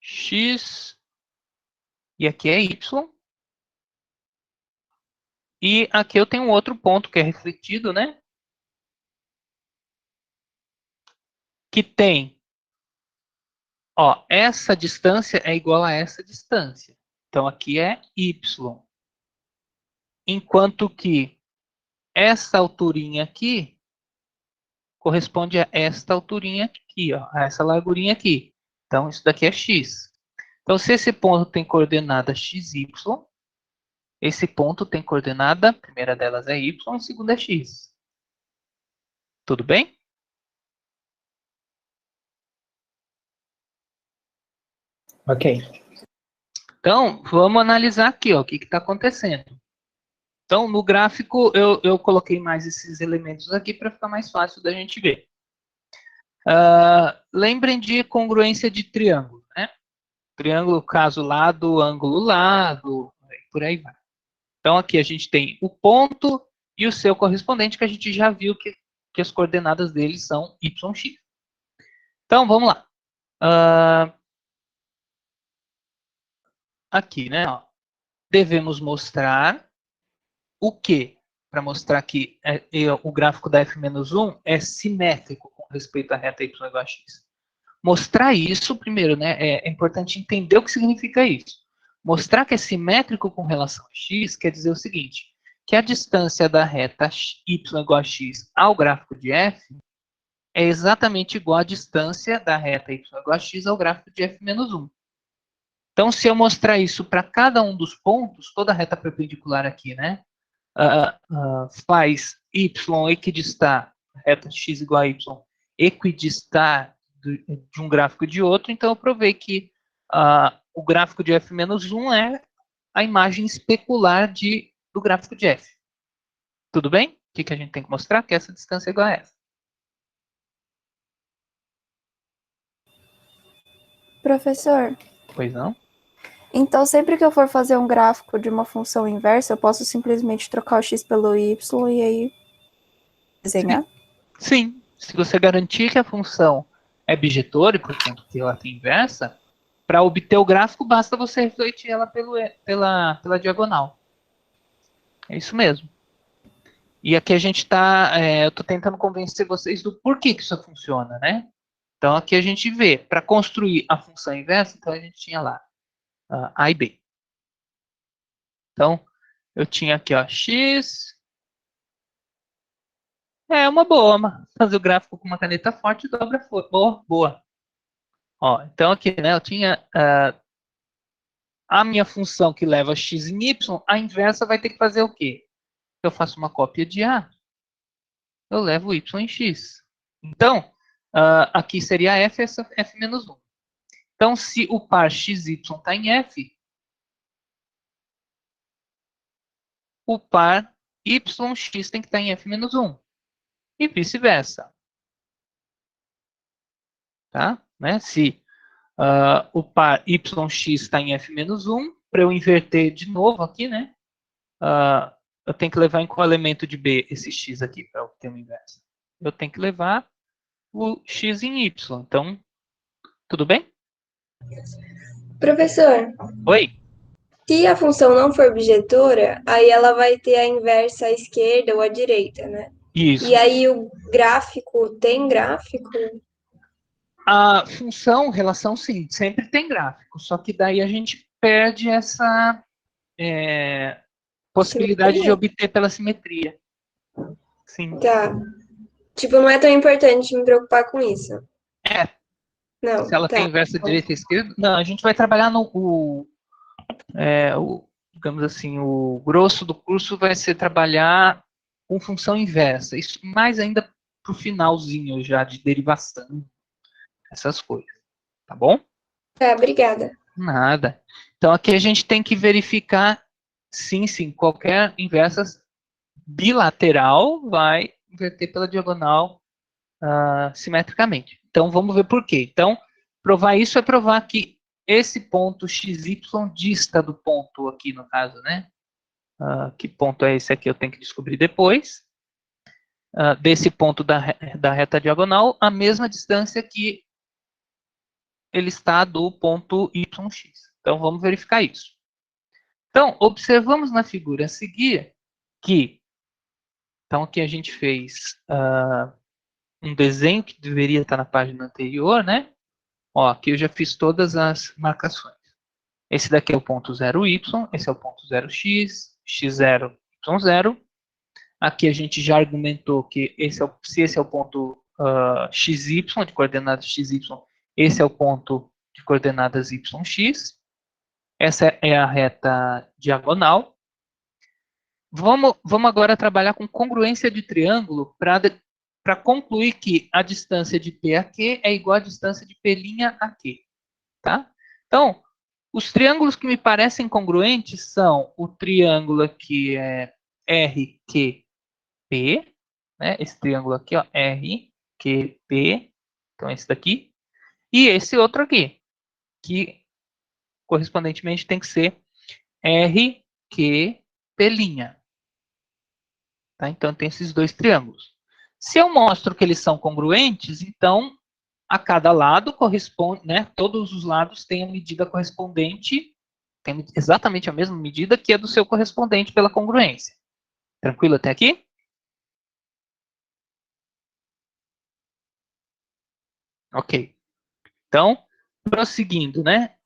[SPEAKER 1] X, e aqui é Y. E aqui eu tenho um outro ponto que é refletido, né, que tem, ó, essa distância é igual a essa distância. Então, aqui é Y. Enquanto que essa alturinha aqui corresponde a esta alturinha aqui, ó, a essa largurinha aqui. Então, isso daqui é x. Então, se esse ponto tem coordenada xy, esse ponto tem coordenada, a primeira delas é y, a segunda é x. Tudo bem?
[SPEAKER 2] Ok.
[SPEAKER 1] Então, vamos analisar aqui, ó, o que está acontecendo. Então, no gráfico, eu coloquei mais esses elementos aqui para ficar mais fácil da gente ver. Lembrem de congruência de triângulo, né? Triângulo, caso lado, ângulo lado, por aí vai. Então, aqui a gente tem o ponto e o seu correspondente, que a gente já viu que as coordenadas dele são yx. Então, vamos lá. Aqui, né? Ó, devemos mostrar o quê? Para mostrar que o gráfico da f-1 é simétrico com respeito à reta y igual a x. Mostrar isso, primeiro, né? É importante entender o que significa isso. Mostrar que é simétrico com relação a x quer dizer o seguinte, que a distância da reta y igual a x ao gráfico de f é exatamente igual à distância da reta y igual a x ao gráfico de f-1. Então, se eu mostrar isso para cada um dos pontos, toda a reta perpendicular aqui, né? Faz y equidistar, reta x igual a y, equidistar de um gráfico de outro, então eu provei que o gráfico de f-1 é a imagem especular do gráfico de f. Tudo bem? O que a gente tem que mostrar? Que essa distância é igual a essa.
[SPEAKER 4] Professor,
[SPEAKER 1] Pois não?
[SPEAKER 4] então sempre que eu for fazer um gráfico de uma função inversa, eu posso simplesmente trocar o x pelo y e aí desenhar?
[SPEAKER 1] Sim. Se você garantir que a função é bijetora e, portanto, que ela tem inversa, para obter o gráfico, basta você refletir ela pela diagonal. É isso mesmo. E aqui a gente está, eu estou tentando convencer vocês do porquê que isso funciona, né? Então aqui a gente vê, para construir a função inversa, então a gente tinha lá A e B. Então, eu tinha aqui, ó, x. É uma boa, fazer o gráfico com uma caneta forte e dobra boa, boa. Ó, então aqui, né, eu tinha a minha função que leva x em y, a inversa vai ter que fazer o quê? Eu faço uma cópia de A, eu levo y em x. Então, aqui seria f, essa f menos 1. Então, se o par xy está em f, o par yx tem que estar em f menos 1. E vice-versa. Tá? Né? Se o par yx está em f menos 1, para eu inverter de novo aqui, né? eu tenho que levar em qual elemento de B esse x aqui para obter uma inversa? Eu tenho que levar o x em y. Então, tudo bem?
[SPEAKER 5] Professor,
[SPEAKER 1] Oi?
[SPEAKER 5] se a função não for bijetora, aí ela vai ter a inversa à esquerda ou à direita, né?
[SPEAKER 1] Isso.
[SPEAKER 5] E aí o gráfico, tem gráfico?
[SPEAKER 1] A função, relação, sim, sempre tem gráfico. Só que daí a gente perde essa possibilidade de
[SPEAKER 5] Simetria?
[SPEAKER 1] obter pela simetria. Sim.
[SPEAKER 5] Tá. Tipo, não é tão importante me preocupar com isso.
[SPEAKER 1] É, se
[SPEAKER 5] Não,
[SPEAKER 1] ela tem
[SPEAKER 5] tá.
[SPEAKER 1] inversa direita e esquerda. Não, a gente vai trabalhar digamos assim, o grosso do curso vai ser trabalhar com função inversa. Isso mais ainda pro finalzinho já de derivação, essas coisas. Tá bom?
[SPEAKER 5] Tá, obrigada.
[SPEAKER 1] Nada. Então aqui a gente tem que verificar, sim, qualquer inversa bilateral vai inverter pela diagonal simetricamente. Então vamos ver por quê. Então, provar isso é provar que esse ponto XY dista do ponto aqui, no caso, né? Que ponto é esse aqui? Eu tenho que descobrir depois. Desse ponto da reta diagonal, a mesma distância que ele está do ponto YX. Então, vamos verificar isso. Então, observamos na figura a seguir que, então aqui a gente fez um desenho que deveria estar na página anterior, né? Ó, aqui eu já fiz todas as marcações. Esse daqui é o ponto 0y, esse é o ponto 0x, x0, y0. Aqui a gente já argumentou que se esse é o ponto xy, de coordenadas xy, esse é o ponto de coordenadas yx. Essa é a reta diagonal. Vamos agora trabalhar com congruência de triângulo para concluir que a distância de P a Q é igual à distância de P' a Q. Tá? Então, os triângulos que me parecem congruentes são o triângulo aqui é RQP, né? Esse triângulo aqui, ó, RQP, então esse daqui, e esse outro aqui, que correspondentemente tem que ser RQP'. Tá? Então tem esses dois triângulos. Se eu mostro que eles são congruentes, então a cada lado corresponde, né? Todos os lados têm a medida correspondente, tem exatamente a mesma medida que é do seu correspondente pela congruência. Tranquilo até aqui? Ok. Então, prosseguindo, né?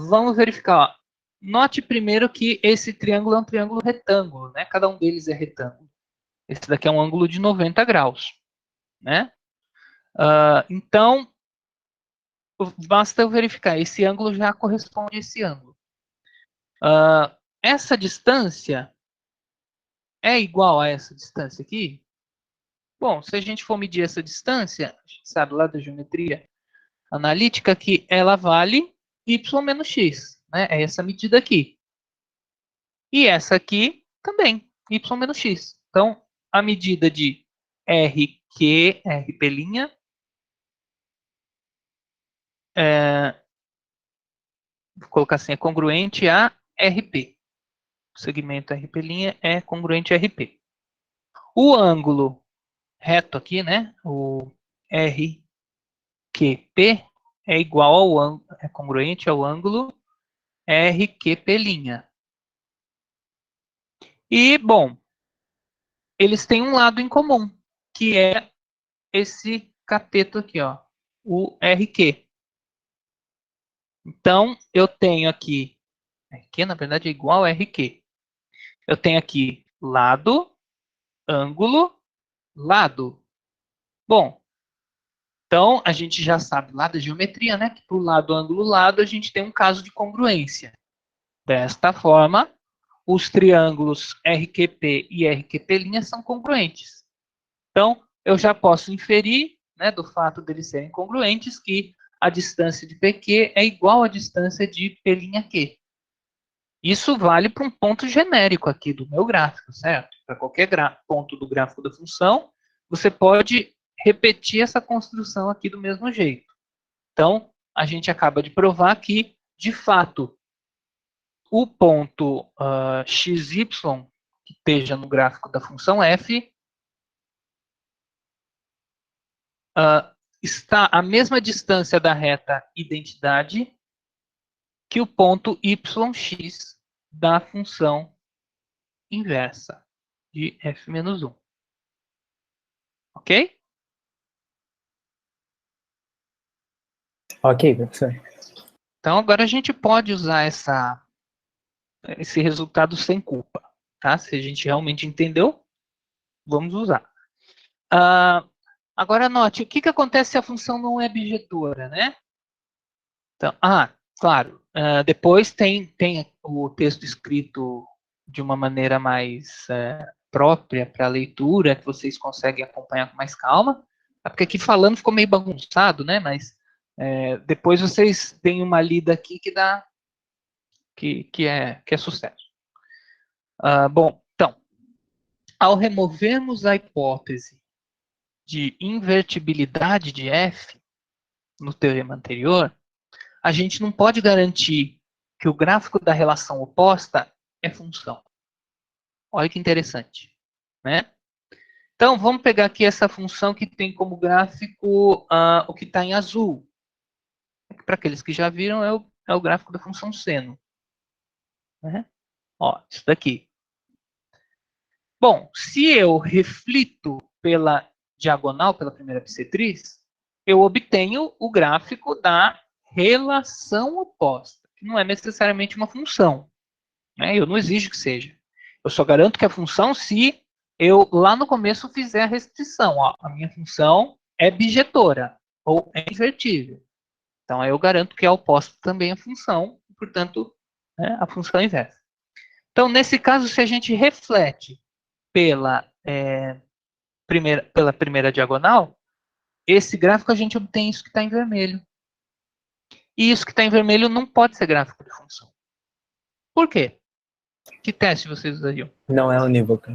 [SPEAKER 1] Vamos verificar. Ó. Note primeiro que esse triângulo é um triângulo retângulo, né? Cada um deles é retângulo. Esse daqui é um ângulo de 90 graus, né? Então, basta eu verificar. Esse ângulo já corresponde a esse ângulo. Essa distância é igual a essa distância aqui? Bom, se a gente for medir essa distância, a gente sabe lá da geometria analítica que ela vale y menos x, né? É essa medida aqui. E essa aqui também, y menos x. Então, a medida de RQ, RP', vou colocar assim, é congruente a RP. O segmento RP' é congruente a RP. O ângulo reto aqui, né? O RQP é igual ao ângulo, é congruente ao ângulo RQP'. E, bom, eles têm um lado em comum, que é esse cateto aqui, ó, o RQ. Então, eu tenho aqui, RQ na verdade é igual a RQ. Eu tenho aqui lado, ângulo, lado. Bom, então a gente já sabe lá da geometria, né, que para o lado, ângulo, lado, a gente tem um caso de congruência. Desta forma, os triângulos RQP e RQP' são congruentes. Então, eu já posso inferir, né, do fato deles serem congruentes, que a distância de PQ é igual à distância de P'Q. Isso vale para um ponto genérico aqui do meu gráfico, certo? Para qualquer ponto do gráfico da função, você pode repetir essa construção aqui do mesmo jeito. Então, a gente acaba de provar que, de fato, o ponto XY, que esteja no gráfico da função f está à mesma distância da reta identidade que o ponto yx da função inversa de f menos 1. Ok?
[SPEAKER 2] Ok, professor.
[SPEAKER 1] Então, agora a gente pode usar esse resultado sem culpa. Tá? Se a gente realmente entendeu, vamos usar. Agora, note, o que acontece se a função não é bijetora, né? Então, claro, depois tem o texto escrito de uma maneira mais própria para a leitura, que vocês conseguem acompanhar com mais calma. Porque aqui falando ficou meio bagunçado, né? Mas depois vocês têm uma lida aqui que dá que é sucesso. Bom, então, ao removermos a hipótese de invertibilidade de f no teorema anterior, a gente não pode garantir que o gráfico da relação oposta é função. Olha que interessante, né? Então, vamos pegar aqui essa função que tem como gráfico o que está em azul. Para aqueles que já viram, é o gráfico da função seno. Né? Ó, isso daqui. Bom, se eu reflito pela diagonal, pela primeira bissetriz, eu obtenho o gráfico da relação oposta, que não é necessariamente uma função. Né? Eu não exijo que seja. Eu só garanto que a função se eu, lá no começo, fizer a restrição. Ó, a minha função é bijetora, ou é invertível. Então, aí eu garanto que a oposta também é função, portanto, né, a função inversa. Então, nesse caso, se a gente reflete pela primeira diagonal, esse gráfico a gente obtém isso que está em vermelho. E isso que está em vermelho não pode ser gráfico de função. Por quê? Que teste vocês usariam?
[SPEAKER 2] Não é unívoca.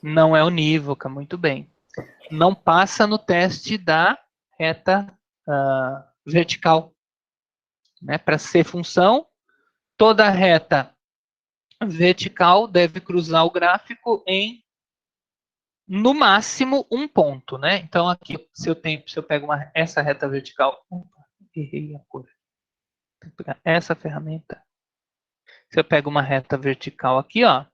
[SPEAKER 1] Não é unívoca, muito bem. Não passa no teste da reta vertical. Né? Para ser função, toda reta vertical deve cruzar o gráfico em, no máximo, um ponto. Né? Então, aqui, se eu pego essa reta vertical... Opa, errei a cor. Vou pegar essa ferramenta. Se eu pego uma reta vertical aqui, ó,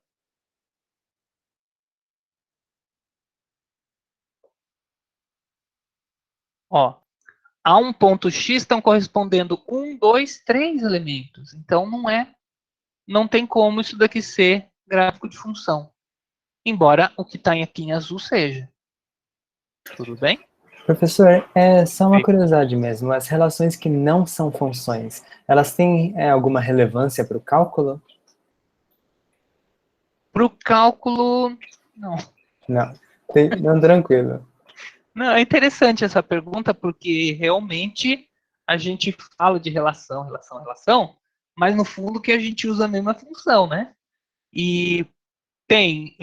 [SPEAKER 1] a um ponto X estão correspondendo 1, 2, 3 elementos. Então, não tem como isso daqui ser gráfico de função. Embora o que está aqui em azul seja. Tudo bem?
[SPEAKER 2] Professor, é só uma
[SPEAKER 1] Sim.
[SPEAKER 2] curiosidade mesmo. As relações que não são funções, elas têm alguma relevância para o cálculo?
[SPEAKER 1] Para o cálculo, não.
[SPEAKER 2] Não. Não, tranquilo.
[SPEAKER 1] Não, é interessante essa pergunta, porque realmente a gente fala de relação, mas no fundo que a gente usa a mesma função, né? E tem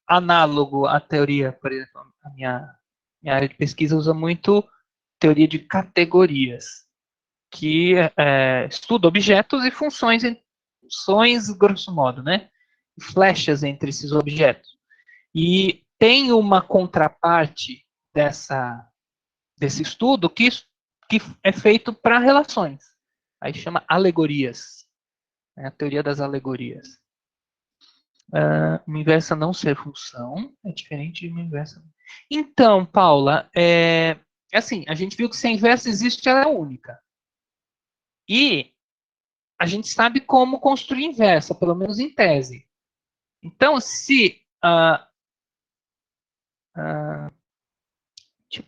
[SPEAKER 1] análogo à teoria, por exemplo, a minha área de pesquisa usa muito teoria de categorias, que estuda objetos e funções, grosso modo, né? Flechas entre esses objetos. E tem uma contraparte desse estudo que é feito para relações. Aí chama alegorias. A teoria das alegorias. Uma inversa não ser função é diferente de uma inversa. Então, Paula, assim, a gente viu que se a inversa existe, ela é única. E a gente sabe como construir inversa, pelo menos em tese. Então, se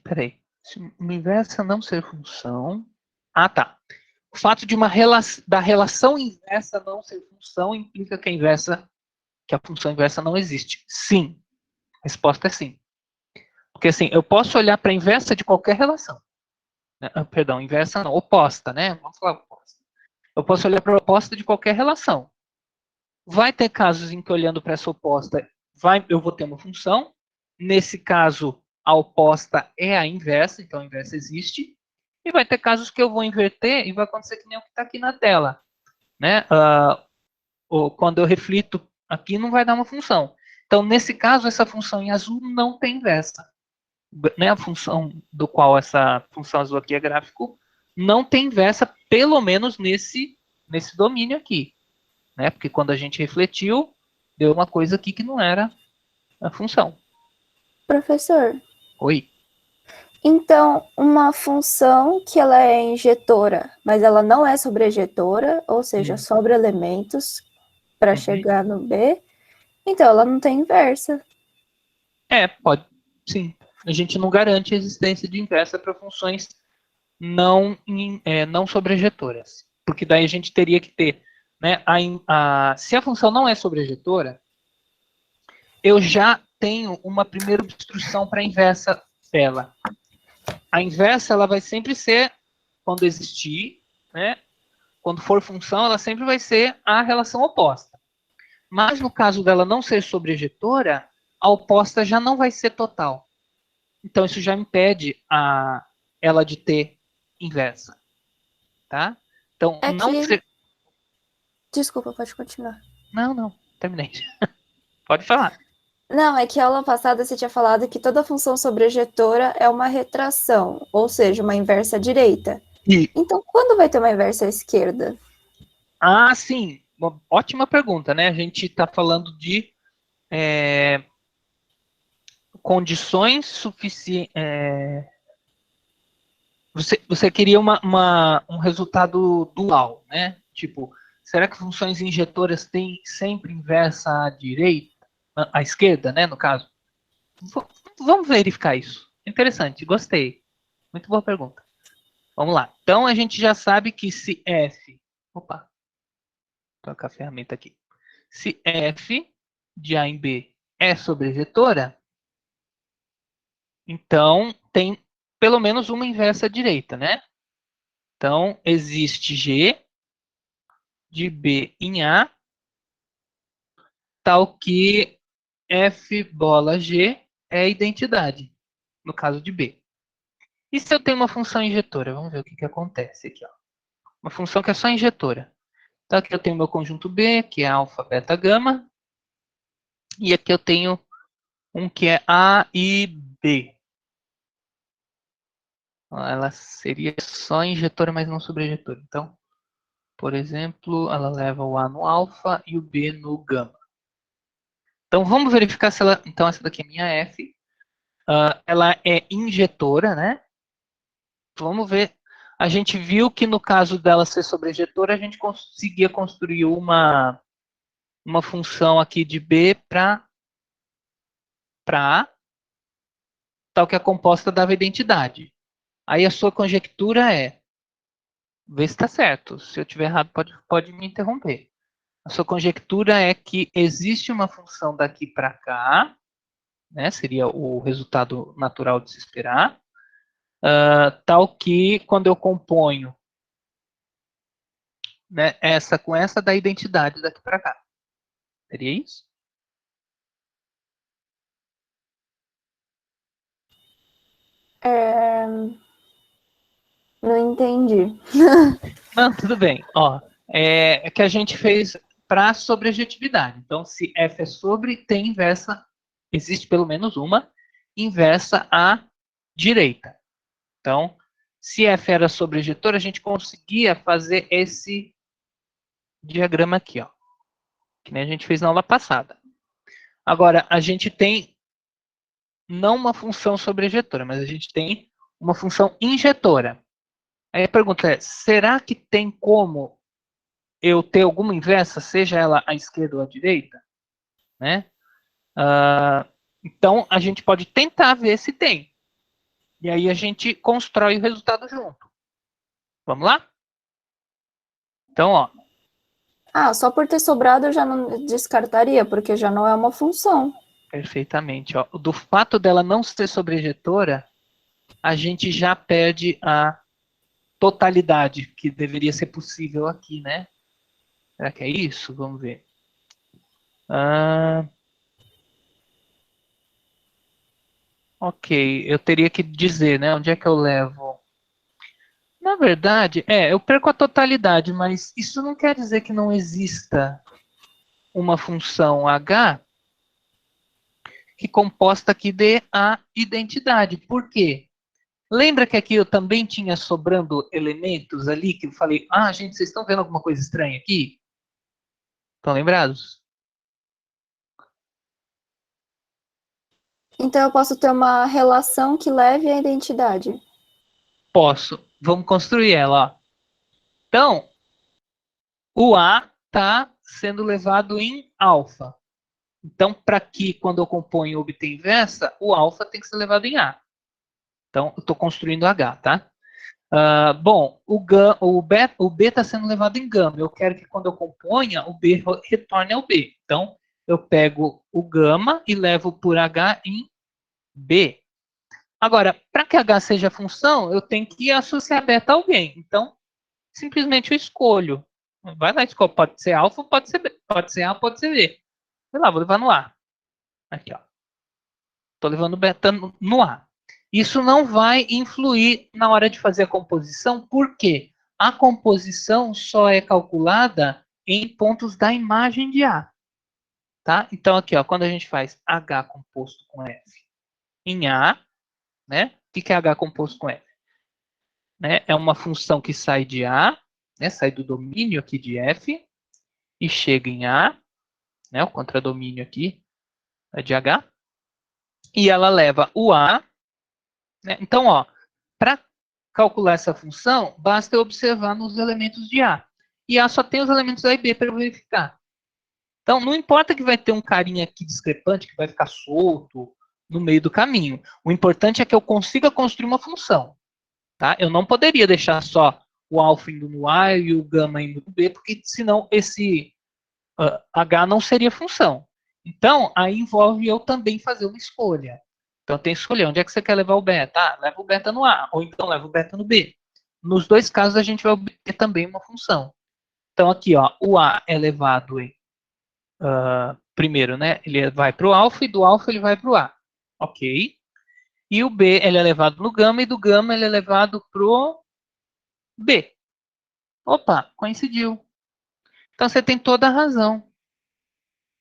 [SPEAKER 1] peraí. Se uma inversa não ser função... tá. O fato de da relação inversa não ser função implica que a função inversa não existe. Sim. A resposta é sim. Porque assim, eu posso olhar para a inversa de qualquer relação. Perdão, inversa não, oposta, né? Vamos falar oposta. Eu posso olhar para a oposta de qualquer relação. Vai ter casos em que olhando para essa oposta, eu vou ter uma função. Nesse caso, a oposta é a inversa, então a inversa existe. E vai ter casos que eu vou inverter e vai acontecer que nem o que está aqui na tela. Né? Quando eu reflito aqui, não vai dar uma função. Então, nesse caso, essa função em azul não tem inversa. Né, a função do qual essa função azul aqui é gráfico não tem inversa, pelo menos nesse domínio aqui. Né? Porque quando a gente refletiu, deu uma coisa aqui que não era a função.
[SPEAKER 4] Professor,
[SPEAKER 1] Oi?
[SPEAKER 4] então uma função que ela é injetora, mas ela não é sobrejetora, ou seja, sobra elementos para chegar no B, então ela não tem inversa.
[SPEAKER 1] Pode, sim. A gente não garante a existência de inversa para funções não sobrejetoras. Porque daí a gente teria que ter, né, se a função não é sobrejetora, eu já tenho uma primeira obstrução para a inversa dela. A inversa ela vai sempre ser, quando existir, né, quando for função, ela sempre vai ser a relação oposta. Mas no caso dela não ser sobrejetora, a oposta já não vai ser total. Então isso já impede ela de ter inversa. Tá? Então, não ser...
[SPEAKER 4] Desculpa, pode continuar.
[SPEAKER 1] Não, terminei. Pode falar.
[SPEAKER 4] Não, é que a aula passada você tinha falado que toda função sobrejetora é uma retração, ou seja, uma inversa à direita. Então, quando vai ter uma inversa à esquerda?
[SPEAKER 1] Ah, sim. Uma ótima pergunta, né? A gente está falando de condições suficientes. Você queria um resultado dual, né? Tipo, será que funções injetoras têm sempre inversa à direita, à esquerda, né? No caso. Vamos verificar isso. Interessante, gostei. Muito boa pergunta. Vamos lá. Então a gente já sabe que se f. Opa, vou trocar a ferramenta aqui. Se f de A em B é sobrejetora, então tem pelo menos uma inversa à direita, né? Então existe G de B em A, tal que F bola G é a identidade, no caso de B. E se eu tenho uma função injetora? Vamos ver o que acontece aqui. Ó. Uma função que é só injetora. Então aqui eu tenho meu conjunto B, que é alfa, beta, gama. E aqui eu tenho um que é A e B. Ela seria só injetora, mas não sobrejetora. Então, por exemplo, ela leva o A no alfa e o B no gama. Então vamos verificar se ela... Então essa daqui é minha F. Ela é injetora, né? Vamos ver. A gente viu que no caso dela ser sobrejetora, a gente conseguia construir uma função aqui de B para A, tal que a composta dava identidade. Aí a sua conjectura é, vê se está certo. Se eu estiver errado, pode me interromper. A sua conjectura é que existe uma função daqui para cá, né, seria o resultado natural de se esperar, tal que quando eu componho, né, essa com essa dá identidade daqui para cá. Seria isso?
[SPEAKER 4] Não entendi.
[SPEAKER 1] Não, tudo bem. Ó, é que a gente fez para sobrejetividade. Então, se f é sobre, tem inversa, existe pelo menos uma inversa à direita. Então, se f era sobrejetor, a gente conseguia fazer esse diagrama aqui, ó, que nem a gente fez na aula passada. Agora, a gente tem não uma função sobrejetora, mas a gente tem uma função injetora. Aí a pergunta é, será que tem como eu ter alguma inversa, seja ela à esquerda ou à direita? Né? Então, a gente pode tentar ver se tem. E aí a gente constrói o resultado junto. Vamos lá? Então, ó.
[SPEAKER 4] Só por ter sobrado eu já não descartaria, porque já não é uma função.
[SPEAKER 1] Perfeitamente. Ó. Do fato dela não ser sobrejetora, a gente já perde a totalidade que deveria ser possível aqui, né? Será que é isso? Vamos ver. Ok, eu teria que dizer, né? Onde é que eu levo? Na verdade, eu perco a totalidade, mas isso não quer dizer que não exista uma função h que composta que dê a identidade. Por quê? Lembra que aqui eu também tinha sobrando elementos ali, que eu falei, gente, vocês estão vendo alguma coisa estranha aqui? Estão lembrados?
[SPEAKER 4] Então eu posso ter uma relação que leve à identidade.
[SPEAKER 1] Posso. Vamos construir ela, ó. Então, o A está sendo levado em alfa. Então, para que quando eu componho o obter inversa, o alfa tem que ser levado em A. Então, eu estou construindo H, tá? Bom, o B está sendo levado em gama. Eu quero que quando eu componha, o B retorne ao B. Então, eu pego o gama e levo por H em B. Agora, para que H seja função, eu tenho que associar beta a alguém. Então, simplesmente eu escolho. Vai lá, escolhe. Pode ser alfa, pode ser B. Pode ser A, pode ser B. Vai lá, vou levar no A. Aqui, ó. Estou levando beta no A. Isso não vai influir na hora de fazer a composição, porque a composição só é calculada em pontos da imagem de A. Tá? Então, aqui, ó, quando a gente faz H composto com F em A, né? O que é H composto com F? Né? É uma função que sai de A, né? Sai do domínio aqui de F e chega em A, né? O contradomínio aqui é de H. E ela leva o A, né? Então, ó, para calcular essa função, basta eu observar nos elementos de A. E A só tem os elementos A e B para eu verificar. Então, não importa que vai ter um carinha aqui discrepante que vai ficar solto no meio do caminho. O importante é que eu consiga construir uma função. Tá? Eu não poderia deixar só o alfa indo no A e o gama indo no B, porque senão esse H não seria função. Então, aí envolve eu também fazer uma escolha. Então, eu tenho que escolher onde é que você quer levar o beta. Leva o beta no A, ou então leva o beta no B. Nos dois casos, a gente vai obter também uma função. Então, aqui, ó, o A é levado em, primeiro, né? Ele vai para o alfa e do alfa ele vai para o A. Ok. E o B ele é levado no gama e do gama ele é levado para o B. Opa, coincidiu. Então, você tem toda a razão.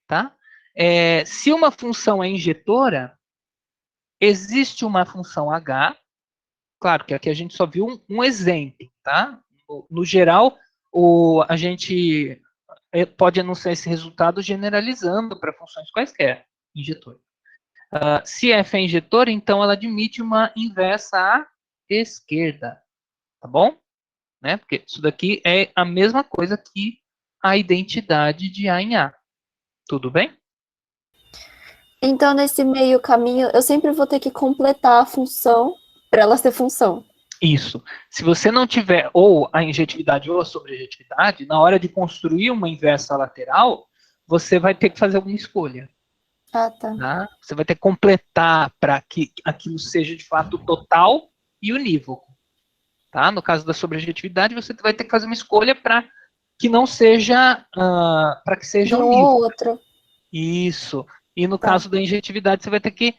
[SPEAKER 1] Tá? Se uma função é injetora, existe uma função H, claro que aqui a gente só viu um exemplo, tá? No geral, a gente pode anunciar esse resultado generalizando para funções quaisquer, injetor. Se F é injetora, então ela admite uma inversa à esquerda, tá bom? Né? Porque isso daqui é a mesma coisa que a identidade de A em A. Tudo bem?
[SPEAKER 4] Então, nesse meio caminho, eu sempre vou ter que completar a função para ela ser função.
[SPEAKER 1] Isso. Se você não tiver ou a injetividade ou a sobrejetividade, na hora de construir uma inversa lateral, você vai ter que fazer alguma escolha.
[SPEAKER 4] Ah, tá.
[SPEAKER 1] Tá? Você vai ter que completar para que aquilo seja de fato total e unívoco. Tá? No caso da sobrejetividade, você vai ter que fazer uma escolha para que não seja, para que seja
[SPEAKER 4] De um
[SPEAKER 1] unívoco.
[SPEAKER 4] ou outro.
[SPEAKER 1] Isso. E no caso da injetividade, você vai ter que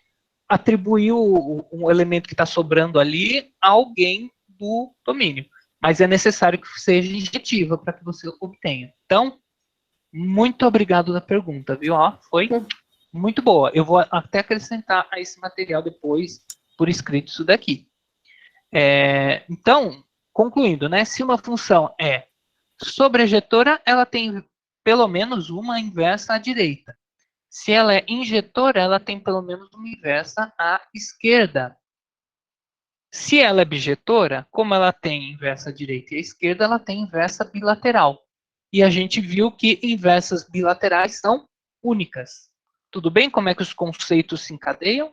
[SPEAKER 1] atribuir um elemento que está sobrando ali a alguém do domínio. Mas é necessário que seja injetiva para que você obtenha. Então, muito obrigado da pergunta, viu? Ó, foi muito boa. Eu vou até acrescentar a esse material depois, por escrito, isso daqui. Então, concluindo, né? Se uma função é sobrejetora, ela tem pelo menos uma inversa à direita. Se ela é injetora, ela tem pelo menos uma inversa à esquerda. Se ela é bijetora, como ela tem inversa à direita e à esquerda, ela tem inversa bilateral. E a gente viu que inversas bilaterais são únicas. Tudo bem? Como é que os conceitos se encadeiam?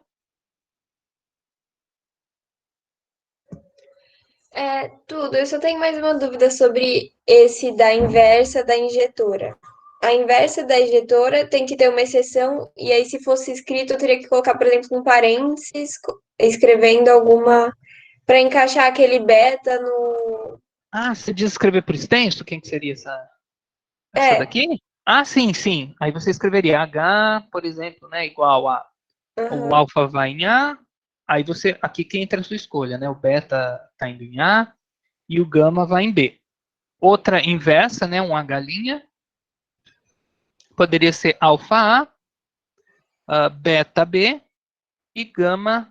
[SPEAKER 5] Tudo. Eu só tenho mais uma dúvida sobre esse da inversa da injetora. A inversa da injetora tem que ter uma exceção, e aí, se fosse escrito, eu teria que colocar, por exemplo, um parênteses, escrevendo alguma. Para encaixar aquele beta no.
[SPEAKER 1] Você diz escrever por extenso? Quem que seria essa
[SPEAKER 5] É.
[SPEAKER 1] daqui? Sim, sim. Aí você escreveria H, por exemplo, né, igual a o
[SPEAKER 5] Uhum.
[SPEAKER 1] alfa vai em A, aí você, aqui que entra a sua escolha, né? O beta está indo em A e o gama vai em B. Outra inversa, né? Um H', poderia ser alfa A, beta B e gama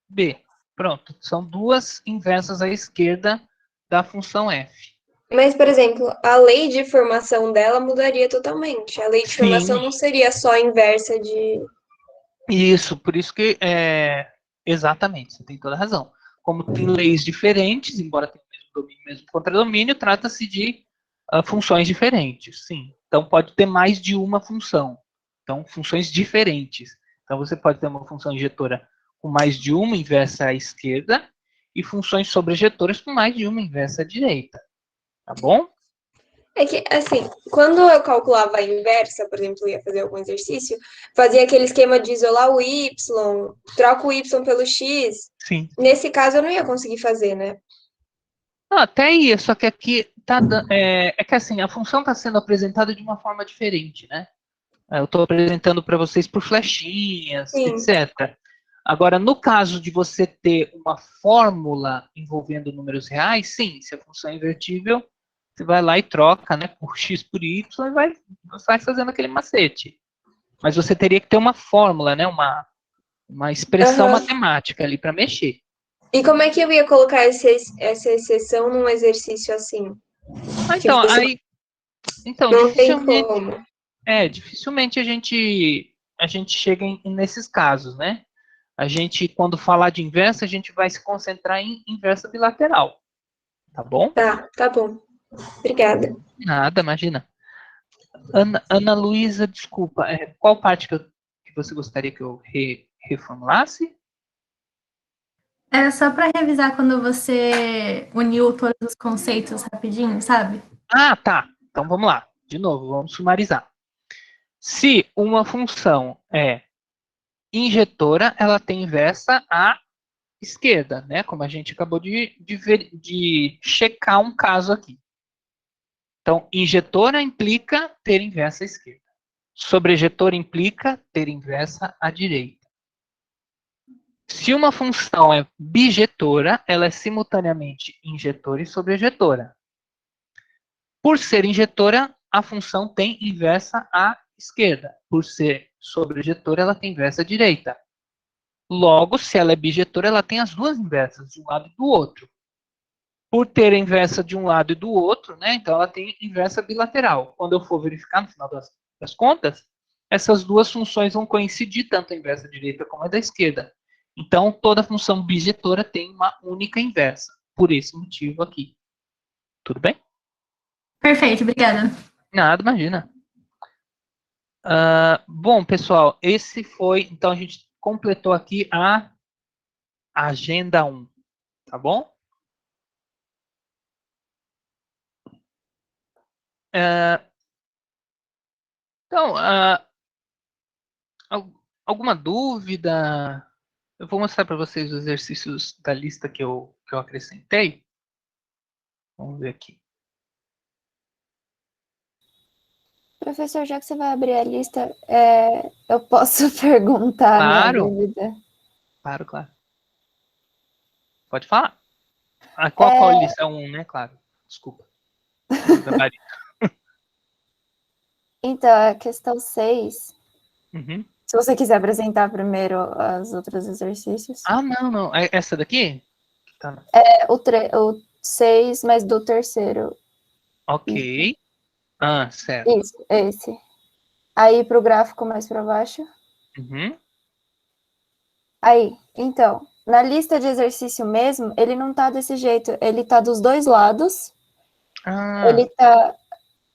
[SPEAKER 1] B. Pronto, são duas inversas à esquerda da função f.
[SPEAKER 5] Mas, por exemplo, a lei de formação dela mudaria totalmente. A lei de formação
[SPEAKER 1] Sim,
[SPEAKER 5] não seria só a inversa de.
[SPEAKER 1] isso, por isso que exatamente, você tem toda a razão. Como tem leis diferentes, embora tenha o mesmo domínio, mesmo contradomínio, trata-se de funções diferentes, sim. Então pode ter mais de uma função. Então, funções diferentes. Então você pode ter uma função injetora com mais de uma inversa à esquerda e funções sobrejetoras com mais de uma inversa à direita. Tá bom?
[SPEAKER 5] É que, assim, quando eu calculava a inversa, por exemplo, ia fazer algum exercício, fazia aquele esquema de isolar o y, troca o y pelo x.
[SPEAKER 1] Sim.
[SPEAKER 5] Nesse caso, eu não ia conseguir fazer, né?
[SPEAKER 1] Até aí, só que aqui é que assim, a função está sendo apresentada de uma forma diferente, né? Eu estou apresentando para vocês por flechinhas,
[SPEAKER 5] Sim.
[SPEAKER 1] etc. Agora, no caso de você ter uma fórmula envolvendo números reais, sim, se a função é invertível, você vai lá e troca, né, por x por y e vai fazendo aquele macete. Mas você teria que ter uma fórmula, né, uma expressão
[SPEAKER 5] Aham.
[SPEAKER 1] matemática ali para mexer.
[SPEAKER 5] E como é que eu ia colocar essa exceção num exercício assim? Que
[SPEAKER 1] Então,
[SPEAKER 5] fosse. Não tem
[SPEAKER 1] dificilmente,
[SPEAKER 5] como.
[SPEAKER 1] dificilmente a gente chega nesses casos, né? A gente, quando falar de inversa, a gente vai se concentrar em inversa bilateral, tá bom?
[SPEAKER 5] Tá bom. Obrigada.
[SPEAKER 1] Nada, imagina. Ana Luísa, desculpa, qual parte que você gostaria que eu reformulasse?
[SPEAKER 6] Era só para revisar quando você uniu todos os conceitos rapidinho, sabe?
[SPEAKER 1] Ah, tá. Então vamos lá. De novo, vamos sumarizar. Se uma função é injetora, ela tem inversa à esquerda, né? Como a gente acabou de checar um caso aqui. Então, injetora implica ter inversa à esquerda. Sobrejetora implica ter inversa à direita. Se uma função é bijetora, ela é simultaneamente injetora e sobrejetora. Por ser injetora, a função tem inversa à esquerda. Por ser sobrejetora, ela tem inversa à direita. Logo, se ela é bijetora, ela tem as duas inversas, de um lado e do outro. Por ter inversa de um lado e do outro, né, então ela tem inversa bilateral. Quando eu for verificar no final das contas, essas duas funções vão coincidir, tanto a inversa direita como a da esquerda. Então, toda função bijetora tem uma única inversa, por esse motivo aqui. Tudo bem?
[SPEAKER 6] Perfeito, obrigada.
[SPEAKER 1] Nada, imagina. Bom, pessoal, esse foi. Então, a gente completou aqui a agenda 1, tá bom? Então, alguma dúvida? Eu vou mostrar para vocês os exercícios da lista que eu acrescentei. Vamos ver aqui.
[SPEAKER 4] Professor, já que você vai abrir a lista, eu posso perguntar a minha
[SPEAKER 1] Claro,
[SPEAKER 4] dúvida?
[SPEAKER 1] claro, claro. Pode falar. Qual lista? 1, né? Claro. Desculpa.
[SPEAKER 4] Então, a questão 6,
[SPEAKER 1] Uhum.
[SPEAKER 4] se você quiser apresentar primeiro os outros exercícios.
[SPEAKER 1] Ah, não. É essa daqui? Tá.
[SPEAKER 4] O 6, mas do terceiro.
[SPEAKER 1] Ok. Certo.
[SPEAKER 4] Isso, esse. Aí para o gráfico mais para baixo.
[SPEAKER 1] Uhum.
[SPEAKER 4] Aí, então, na lista de exercício mesmo, ele não tá desse jeito. Ele tá dos dois lados. Ele tá.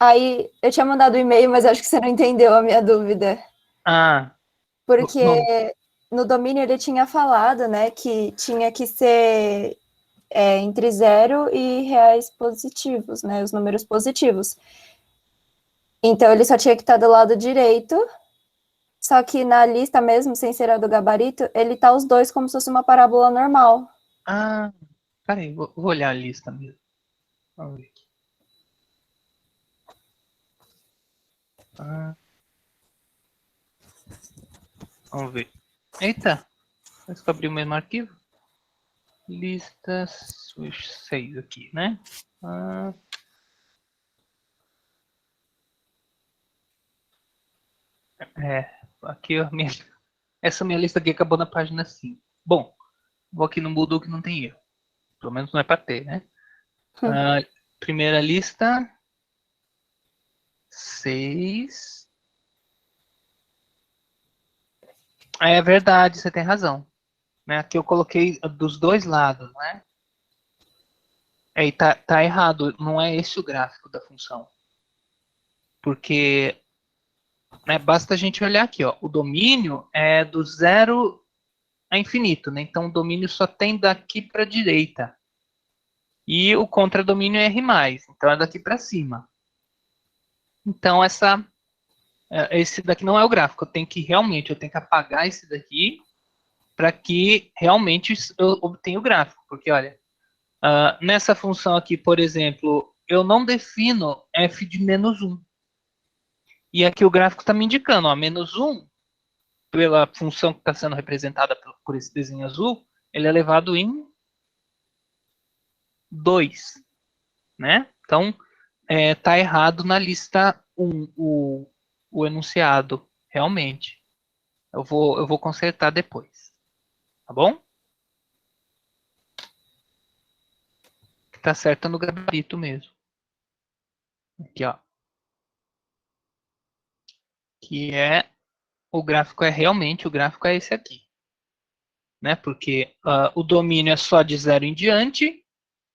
[SPEAKER 4] Aí, eu tinha mandado o e-mail, mas acho que você não entendeu a minha dúvida. Porque no domínio ele tinha falado, né, que tinha que ser entre 0 e reais positivos, né, os números positivos. Então, ele só tinha que estar do lado direito, só que na lista mesmo, sem ser a do gabarito, ele tá os dois como se fosse uma parábola normal.
[SPEAKER 1] Peraí, vou olhar a lista mesmo. Vamos ver aqui. Vamos ver. Eita, parece que eu abri o mesmo arquivo. Listas 6 aqui, né? Aqui a minha Essa minha lista aqui acabou na página 5. Bom, vou aqui no Moodle que não tem erro. Pelo menos não é para ter, né? Primeira lista. 6. É verdade, você tem razão. Né? Aqui eu coloquei dos dois lados, né? E tá errado, não é esse o gráfico da função. Porque né, basta a gente olhar aqui, ó, o domínio é do 0 a infinito, né? Então o domínio só tem daqui para a direita. E o contradomínio é R+, então é daqui para cima. Então esse daqui não é o gráfico, eu tenho que apagar esse daqui para que realmente eu obtenha o gráfico. Porque, olha, nessa função aqui, por exemplo, eu não defino f de -1. E aqui o gráfico está me indicando, ó, -1, pela função que está sendo representada por esse desenho azul, ele é elevado em 2. Né? Então, tá errado na lista 1, o enunciado, realmente. Eu vou consertar depois. Tá bom? Tá certo no gabarito mesmo. Aqui, ó. Que é o gráfico o gráfico é esse aqui. Né? Porque o domínio é só de 0 em diante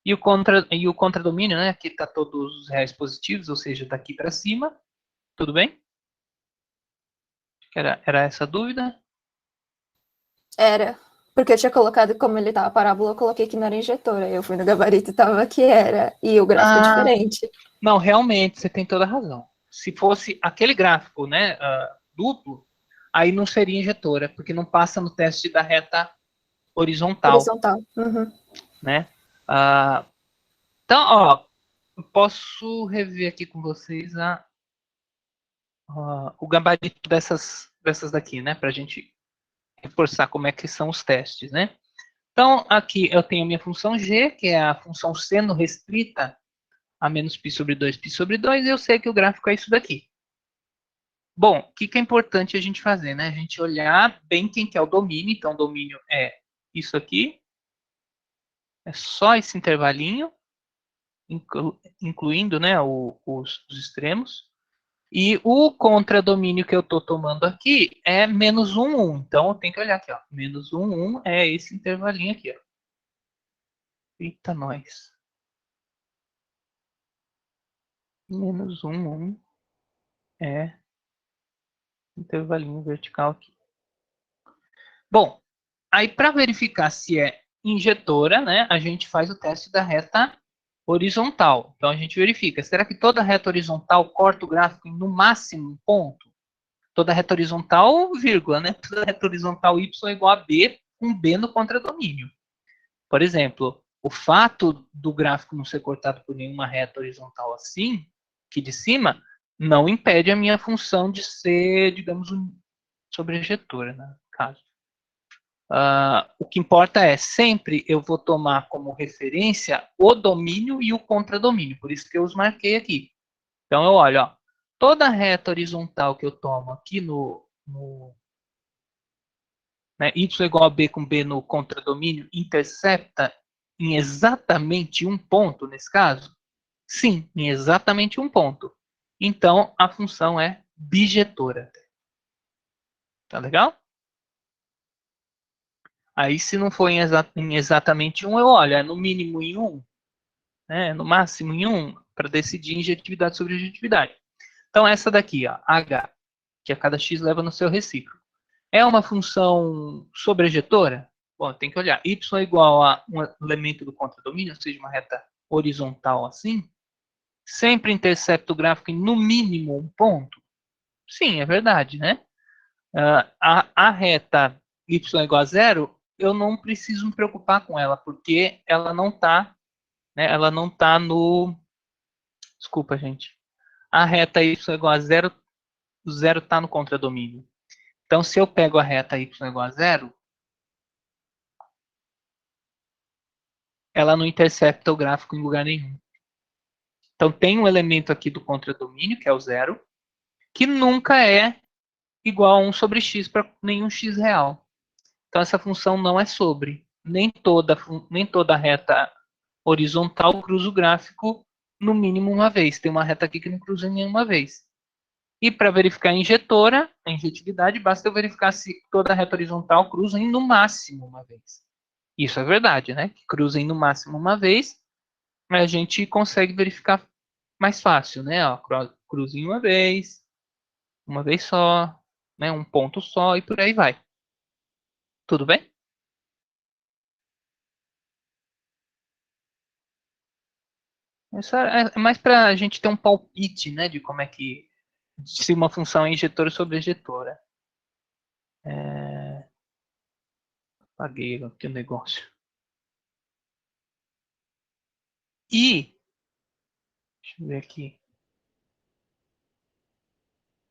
[SPEAKER 1] e o contradomínio, né? Aqui está todos os reais positivos, ou seja, daqui para cima. Tudo bem? Era essa a dúvida?
[SPEAKER 4] Era. Porque eu tinha colocado, como ele tava parábola, eu coloquei que não era injetora. Eu fui no gabarito e tava que era. E o gráfico é diferente.
[SPEAKER 1] Não, realmente, você tem toda a razão. Se fosse aquele gráfico, né, duplo, aí não seria injetora, porque não passa no teste da reta horizontal.
[SPEAKER 4] Horizontal. Uhum.
[SPEAKER 1] Né? Então, ó, eu posso rever aqui com vocês o gabarito dessas daqui, né, para a gente reforçar como é que são os testes, né? Então, aqui eu tenho a minha função g, que é a função seno restrita a menos π sobre 2, π sobre 2, e eu sei que o gráfico é isso daqui. Bom, o que é importante a gente fazer, né? A gente olhar bem quem que é o domínio. Então, o domínio é isso aqui. É só esse intervalinho, incluindo, né, os extremos. E o contradomínio que eu estou tomando aqui é -1, 1. Então, eu tenho que olhar aqui, ó. -1, 1 é esse intervalinho aqui, ó. Eita, nós. -1, 1 é intervalinho vertical aqui. Bom, aí para verificar se é injetora, né, a gente faz o teste da reta horizontal. Então a gente verifica, será que toda reta horizontal corta o gráfico em no máximo um ponto? Toda reta horizontal, vírgula, né? Toda reta horizontal y é igual a b, com b no contradomínio. Por exemplo, o fato do gráfico não ser cortado por nenhuma reta horizontal assim, aqui de cima, não impede a minha função de ser, digamos, sobrejetora, né, no caso. O que importa é, sempre eu vou tomar como referência o domínio e o contradomínio, por isso que eu os marquei aqui. Então, eu olho, ó, toda reta horizontal que eu tomo aqui né, y igual a b com b no contradomínio, intercepta em exatamente um ponto, nesse caso? Sim, em exatamente um ponto. Então, a função é bijetora. Tá legal? Aí, se não for em exatamente um, eu olho, é no mínimo em um, né, no máximo em um, para decidir injetividade sobre objetividade. Então, essa daqui, ó, h, que a cada x leva no seu recíproco. É uma função sobrejetora? Bom, tem que olhar. Y é igual a um elemento do contradomínio, ou seja, uma reta horizontal assim, sempre intercepta o gráfico em no mínimo um ponto? Sim, é verdade, né? A reta y igual a zero, eu não preciso me preocupar com ela, porque ela não está, né, ela não está no... Desculpa, gente. A reta y igual a zero, o zero está no contradomínio. Então, se eu pego a reta y igual a zero, ela não intercepta o gráfico em lugar nenhum. Então, tem um elemento aqui do contradomínio, que é o zero, que nunca é igual a 1 sobre x para nenhum x real. Então, essa função não é sobre. Nem toda reta horizontal cruza o gráfico no mínimo uma vez. Tem uma reta aqui que não cruza nenhuma vez. E para verificar a injetora, a injetividade, basta eu verificar se toda reta horizontal cruza em no máximo uma vez. Isso é verdade, né? Que cruza em no máximo uma vez, a gente consegue verificar mais fácil, né? Ó, cruza em uma vez só, né? Um ponto só e por aí vai. Tudo bem? Isso é mais para a gente ter um palpite, né? De como é que se uma função é injetora ou sobrejetora. Apaguei aqui o negócio. E, deixa eu ver aqui.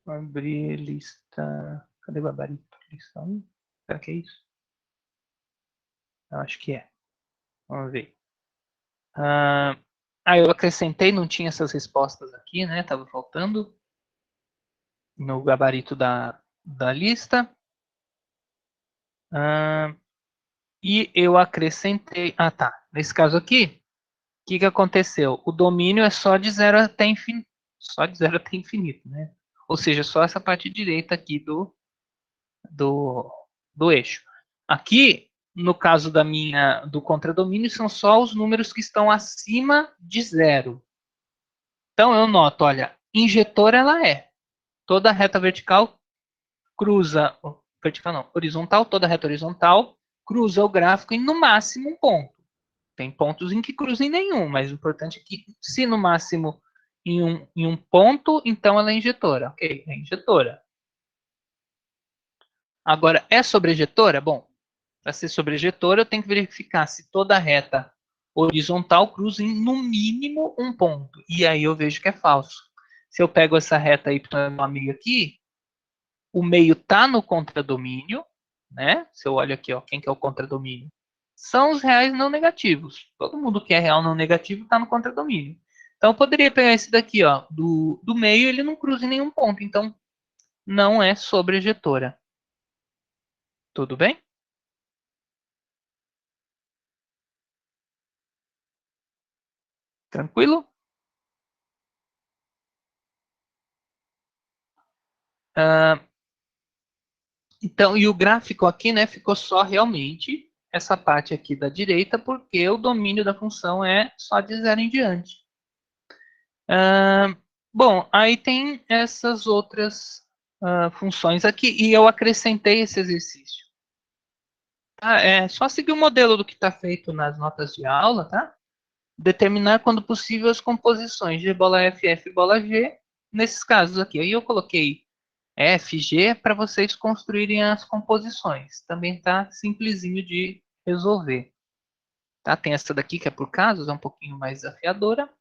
[SPEAKER 1] Vou abrir lista. Cadê o gabarito? Lista 1? Será que é isso? Eu acho que é. Vamos ver. Eu acrescentei, não tinha essas respostas aqui, né? Tava faltando no gabarito da lista. E eu acrescentei. Ah, tá. Nesse caso aqui, o que aconteceu? O domínio é só de 0 até infinito. Só de 0 até infinito, né? Ou seja, só essa parte direita aqui do eixo. Aqui, no caso do contradomínio, são só os números que estão acima de 0. Então, eu noto, olha, injetora ela é. Toda reta vertical cruza... Vertical não, horizontal, toda reta horizontal cruza o gráfico em, no máximo, um ponto. Tem pontos em que cruzem nenhum, mas o importante é que, se no máximo em um ponto, então ela é injetora. Ok, é injetora. Agora, é sobrejetora? Bom, para ser sobrejetora, eu tenho que verificar se toda reta horizontal cruza em, no mínimo, um ponto. E aí eu vejo que é falso. Se eu pego essa reta y amiga aqui, o meio está no contradomínio, né? Se eu olho aqui, ó, quem que é o contradomínio? São os reais não negativos. Todo mundo que é real não negativo está no contradomínio. Então, eu poderia pegar esse daqui, ó, do meio, ele não cruza em nenhum ponto. Então, não é sobrejetora. Tudo bem? Tranquilo? Então, e o gráfico aqui, né, ficou só realmente essa parte aqui da direita, porque o domínio da função é só de 0 em diante. Bom, aí tem essas outras funções aqui, e eu acrescentei esse exercício. Tá? É só seguir o modelo do que está feito nas notas de aula, tá? Determinar, quando possível, as composições de bola F, F e bola G, nesses casos aqui. Aí eu coloquei F, G, para vocês construírem as composições. Também tá simplesinho de resolver. Tá? Tem essa daqui que é por casos, é um pouquinho mais desafiadora.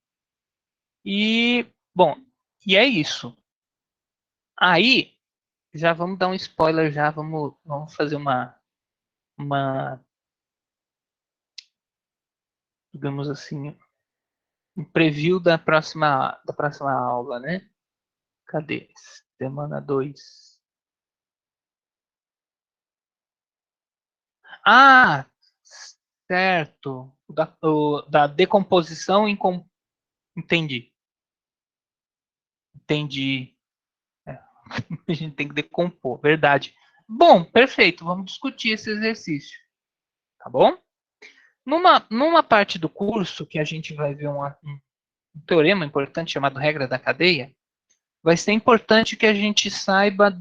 [SPEAKER 1] E, bom, e é isso. Aí, já vamos dar um spoiler, já vamos fazer digamos assim, um preview da próxima aula, né? Cadê? Semana 2. Ah, certo. Da decomposição em... Entendi. Entendi. É, a gente tem que decompor, verdade. Bom, perfeito. Vamos discutir esse exercício. Tá bom? Numa parte do curso que a gente vai ver um teorema importante chamado regra da cadeia, vai ser importante que a gente saiba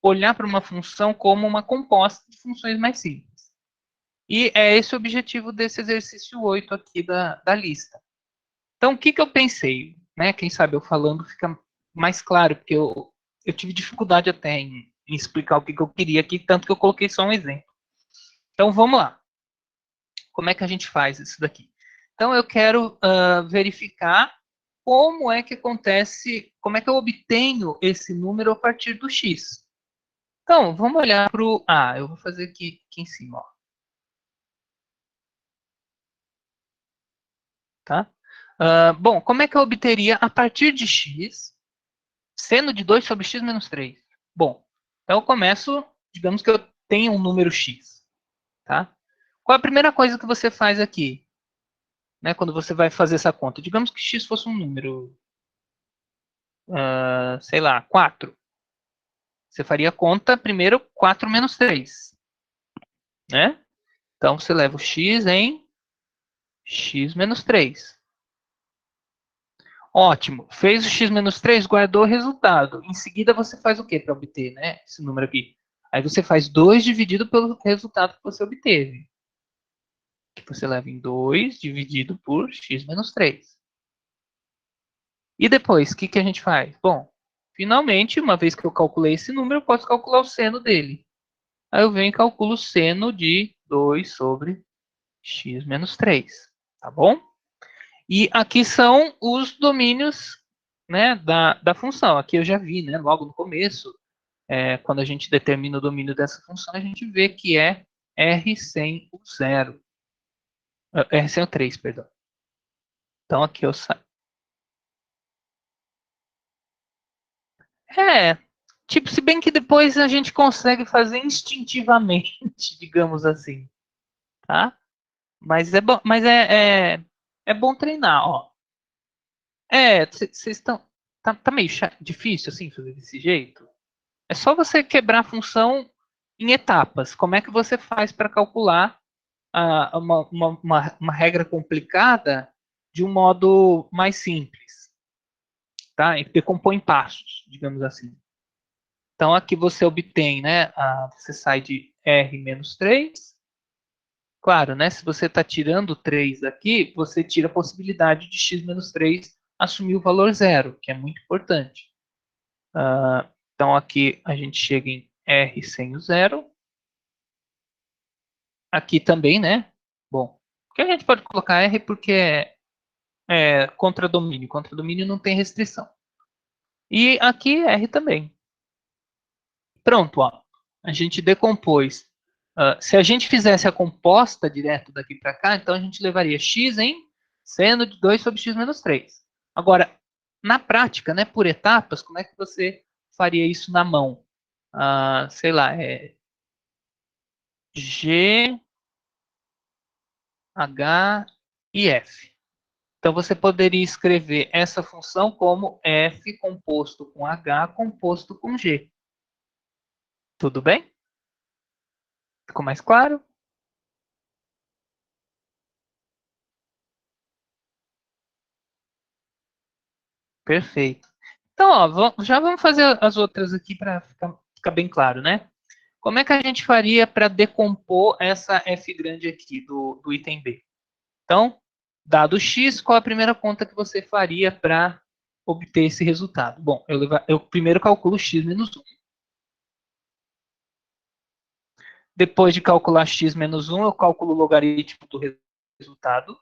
[SPEAKER 1] olhar para uma função como uma composta de funções mais simples. E é esse o objetivo desse exercício 8 aqui da lista. Então, o que eu pensei? Né? Quem sabe eu falando fica mais claro, porque eu tive dificuldade até em explicar o que eu queria aqui, tanto que eu coloquei só um exemplo. Então, vamos lá. Como é que a gente faz isso daqui? Então, eu quero verificar como é que acontece, como é que eu obtenho esse número a partir do x. Então, vamos olhar para o... eu vou fazer aqui em cima. Ó. Tá? Bom, como é que eu obteria a partir de x, seno de 2 sobre x menos 3? Bom, Então, eu começo, digamos que eu tenho um número x, tá? Qual a primeira coisa que você faz aqui, né, quando você vai fazer essa conta? Digamos que x fosse um número, sei lá, 4. Você faria a conta primeiro 4 menos 3, né? Então, você leva o x em x menos 3. Ótimo. Fez o x menos 3, guardou o resultado. Em seguida, você faz o que para obter, né, esse número aqui? Aí você faz 2 dividido pelo resultado que você obteve. Que você leva em 2 dividido por x menos 3. E depois, o que a gente faz? Bom, finalmente, uma vez que eu calculei esse número, eu posso calcular o seno dele. Aí eu venho e calculo o seno de 2 sobre x menos 3. Tá bom? E aqui são os domínios, né, da função. Aqui eu já vi, né, logo no começo, quando a gente determina o domínio dessa função, a gente vê que é R sem o 0. R sem o 3, perdão. Então aqui eu saio. Tipo, se bem que depois a gente consegue fazer instintivamente, digamos assim, tá? Mas é bom treinar, ó. Vocês estão... Tá meio difícil, assim, fazer desse jeito? É só você quebrar a função em etapas. Como é que você faz para calcular uma regra complicada de um modo mais simples, tá? E decompõe em passos, digamos assim. Então, aqui você obtém, né? Você sai de R menos 3. Claro, né? Se você está tirando 3 aqui, você tira a possibilidade de x menos 3 assumir o valor zero, que é muito importante. Então, aqui a gente chega em R sem o zero. Aqui também, né? Bom, que a gente pode colocar R porque é contradomínio. Contradomínio não tem restrição. E aqui R também. Pronto, ó. A gente decompôs. Se a gente fizesse a composta direto daqui para cá, então a gente levaria x em seno de 2 sobre x menos 3. Agora, na prática, né, por etapas, como é que você faria isso na mão? Sei lá, G, H e F. Então, você poderia escrever essa função como f composto com h composto com g. Tudo bem? Ficou mais claro? Perfeito. Então, ó, já vamos fazer as outras aqui para ficar bem claro, né? Como é que a gente faria para decompor essa f grande aqui do item B? Então, dado x, qual a primeira conta que você faria para obter esse resultado? Bom, eu primeiro calculo x menos 1. Depois de calcular x menos 1, eu calculo o logaritmo do resultado.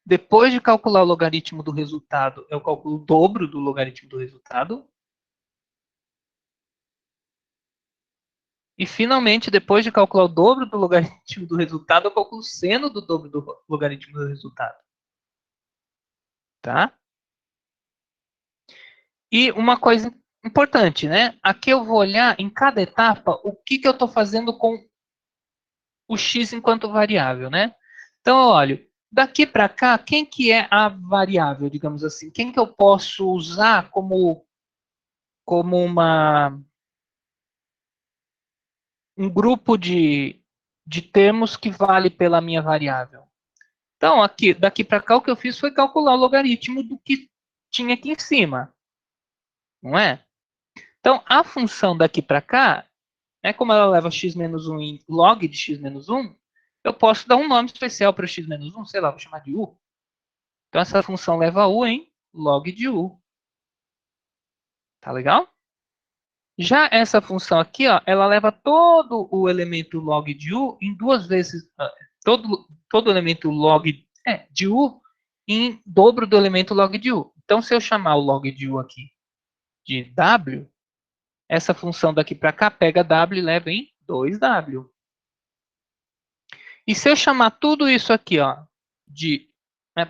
[SPEAKER 1] Depois de calcular o logaritmo do resultado, eu calculo o dobro do logaritmo do resultado. E, finalmente, depois de calcular o dobro do logaritmo do resultado, eu calculo o seno do dobro do logaritmo do resultado. Tá? E uma coisa importante, né? Aqui eu vou olhar em cada etapa o que eu estou fazendo com o x enquanto variável, né? Então, eu olho, daqui para cá, quem que é a variável, digamos assim? Quem que eu posso usar como um grupo de termos que vale pela minha variável? Então, daqui para cá, o que eu fiz foi calcular o logaritmo do que tinha aqui em cima. Não é? Então, a função daqui para cá, como ela leva x menos 1 em log de x menos 1, eu posso dar um nome especial para x menos 1, sei lá, vou chamar de u. Então, essa função leva u em log de u. Tá legal? Já essa função aqui, ó, ela leva todo o elemento log de u em duas vezes, todo elemento log de u em dobro do elemento log de u. Então, se eu chamar o log de u aqui de w, essa função daqui para cá pega w e leva em 2w. E se eu chamar tudo isso aqui, ó,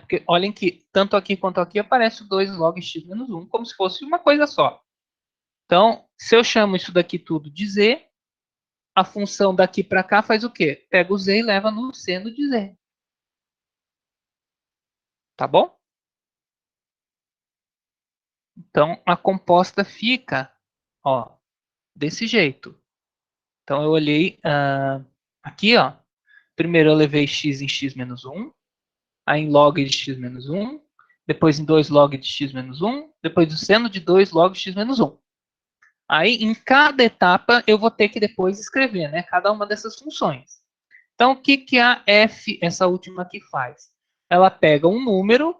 [SPEAKER 1] porque olhem que tanto aqui quanto aqui aparece o 2 log x menos 1, como se fosse uma coisa só. Então, se eu chamo isso daqui tudo de z, a função daqui para cá faz o quê? Pega o z e leva no seno de z. Tá bom? Então, a composta fica, ó, desse jeito. Então, eu olhei aqui, ó. Primeiro eu levei x em x menos 1, aí em log de x menos 1, depois em 2 log de x menos 1, depois do seno de 2 log de x menos 1. Aí, em cada etapa, eu vou ter que depois escrever, né? Cada uma dessas funções. Então, o que, que a f, essa última aqui, faz? Ela pega um número.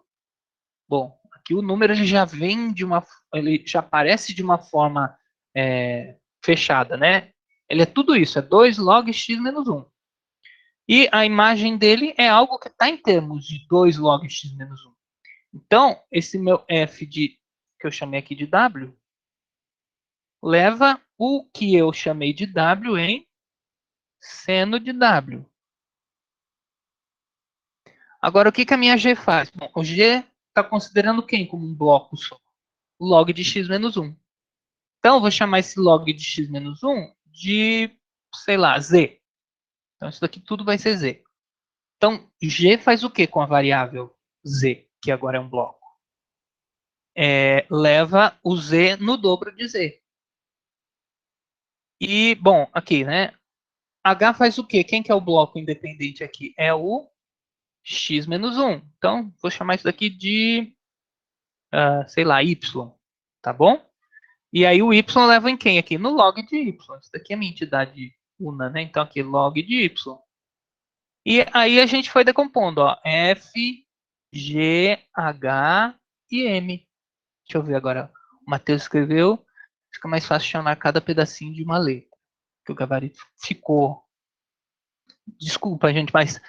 [SPEAKER 1] Bom, aqui o número ele já vem de uma, ele já aparece de uma forma fechada, né? Ele é tudo isso, é 2 log x menos 1. E a imagem dele é algo que está em termos de 2 log x menos 1. Então, esse meu f que eu chamei aqui de w, leva o que eu chamei de w em seno de w. Agora, o que, que a minha g faz? Bom, o g está considerando quem como um bloco só? O log de x menos 1. Então, eu vou chamar esse log de x menos 1 de, sei lá, z. Então, isso daqui tudo vai ser z. Então, g faz o que com a variável z, que agora é um bloco? Leva o z no dobro de z. E, bom, aqui, né? H faz o quê? Quem que é o bloco independente aqui? É o x menos 1. Então, vou chamar isso daqui de, sei lá, y. Tá bom? E aí o y leva em quem aqui? No log de y. Isso daqui é minha entidade una, né? Então, aqui, log de y. E aí a gente foi decompondo, ó. F, G, H e M. Deixa eu ver agora. O Matheus escreveu. Fica mais fácil chamar cada pedacinho de uma letra. Que o gabarito ficou. Desculpa, gente, mas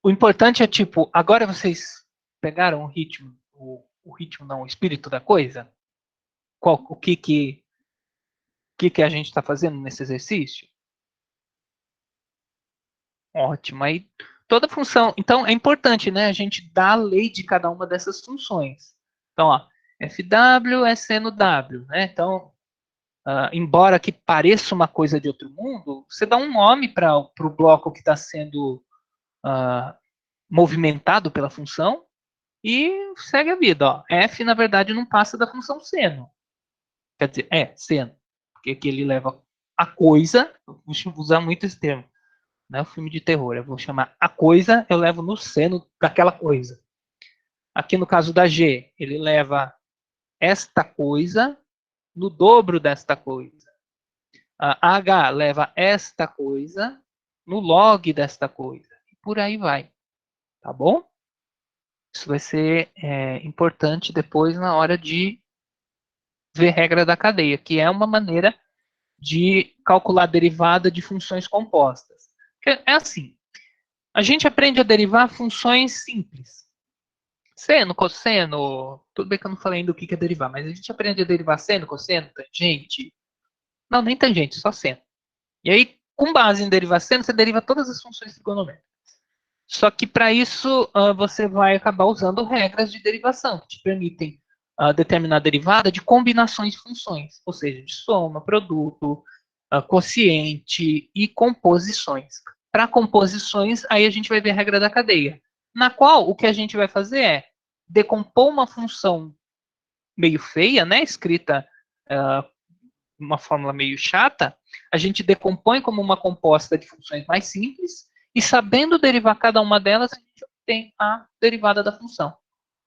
[SPEAKER 1] o importante é, tipo, agora vocês pegaram o ritmo, o ritmo não, o espírito da coisa? O que a gente está fazendo nesse exercício? Ótimo. Aí toda função. Então é importante, né? A gente dar a lei de cada uma dessas funções. Então, ó, FW é seno W, né? Então, embora que pareça uma coisa de outro mundo, você dá um nome para o bloco que está sendo movimentado pela função e segue a vida. Ó. F, na verdade, não passa da função seno. Quer dizer, seno. Porque aqui ele leva a coisa, vou usar muito esse termo, não é um filme de terror, eu vou chamar a coisa, eu levo no seno daquela coisa. Aqui no caso da G, ele leva esta coisa no dobro desta coisa. A H leva esta coisa no log desta coisa. E por aí vai. Tá bom? Isso vai ser importante depois na hora de ver regra da cadeia, que é uma maneira de calcular a derivada de funções compostas. É assim, a gente aprende a derivar funções simples. Seno, cosseno, tudo bem que eu não falei ainda o que é derivar, mas a gente aprende a derivar seno, cosseno, tangente. Não, nem tangente, só seno. E aí, com base em derivar seno, você deriva todas as funções trigonométricas. Só que para isso, você vai acabar usando regras de derivação, que te permitem determinar a derivada de combinações de funções, ou seja, de soma, produto, quociente e composições. Para composições, aí a gente vai ver a regra da cadeia, na qual o que a gente vai fazer é decompor uma função meio feia, né, escrita uma fórmula meio chata, a gente decompõe como uma composta de funções mais simples, e sabendo derivar cada uma delas, a gente obtém a derivada da função.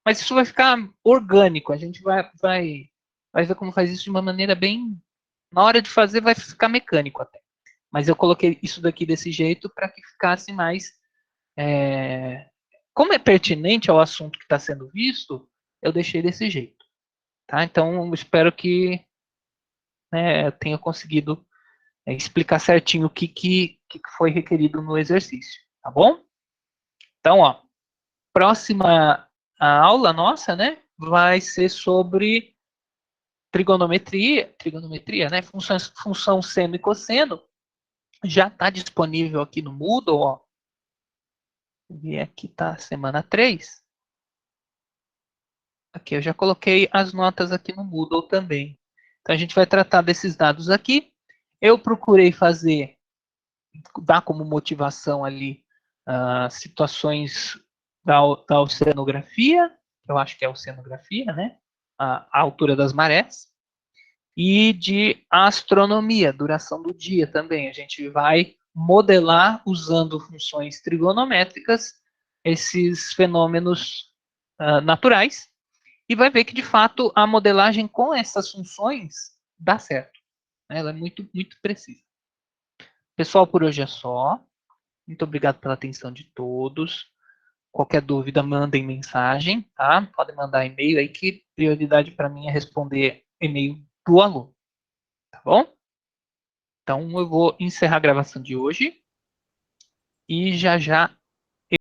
[SPEAKER 1] Mas isso vai ficar orgânico, a gente vai ver como faz isso de uma maneira bem... Na hora de fazer vai ficar mecânico até. Mas eu coloquei isso daqui desse jeito para que ficasse mais... Como é pertinente ao assunto que está sendo visto, eu deixei desse jeito. Tá? Então, eu espero que eu tenha conseguido explicar certinho o que foi requerido no exercício, tá bom? Então, ó, próxima aula nossa, né, vai ser sobre trigonometria, né, função seno e cosseno, já está disponível aqui no Moodle, ó, e aqui está semana 3, aqui eu já coloquei as notas aqui no Moodle também, Então, a gente vai tratar desses dados aqui. Eu procurei dar como motivação ali situações da oceanografia, eu acho que é a oceanografia, né? A altura das marés, e de astronomia, duração do dia também. A gente vai modelar, usando funções trigonométricas, esses fenômenos naturais, e vai ver que, de fato, a modelagem com essas funções dá certo. Ela é muito, muito precisa. Pessoal, por hoje é só. Muito obrigado pela atenção de todos. Qualquer dúvida, mandem mensagem, tá? Podem mandar e-mail aí, que prioridade para mim é responder e-mail do aluno, tá bom? Então, eu vou encerrar a gravação de hoje e já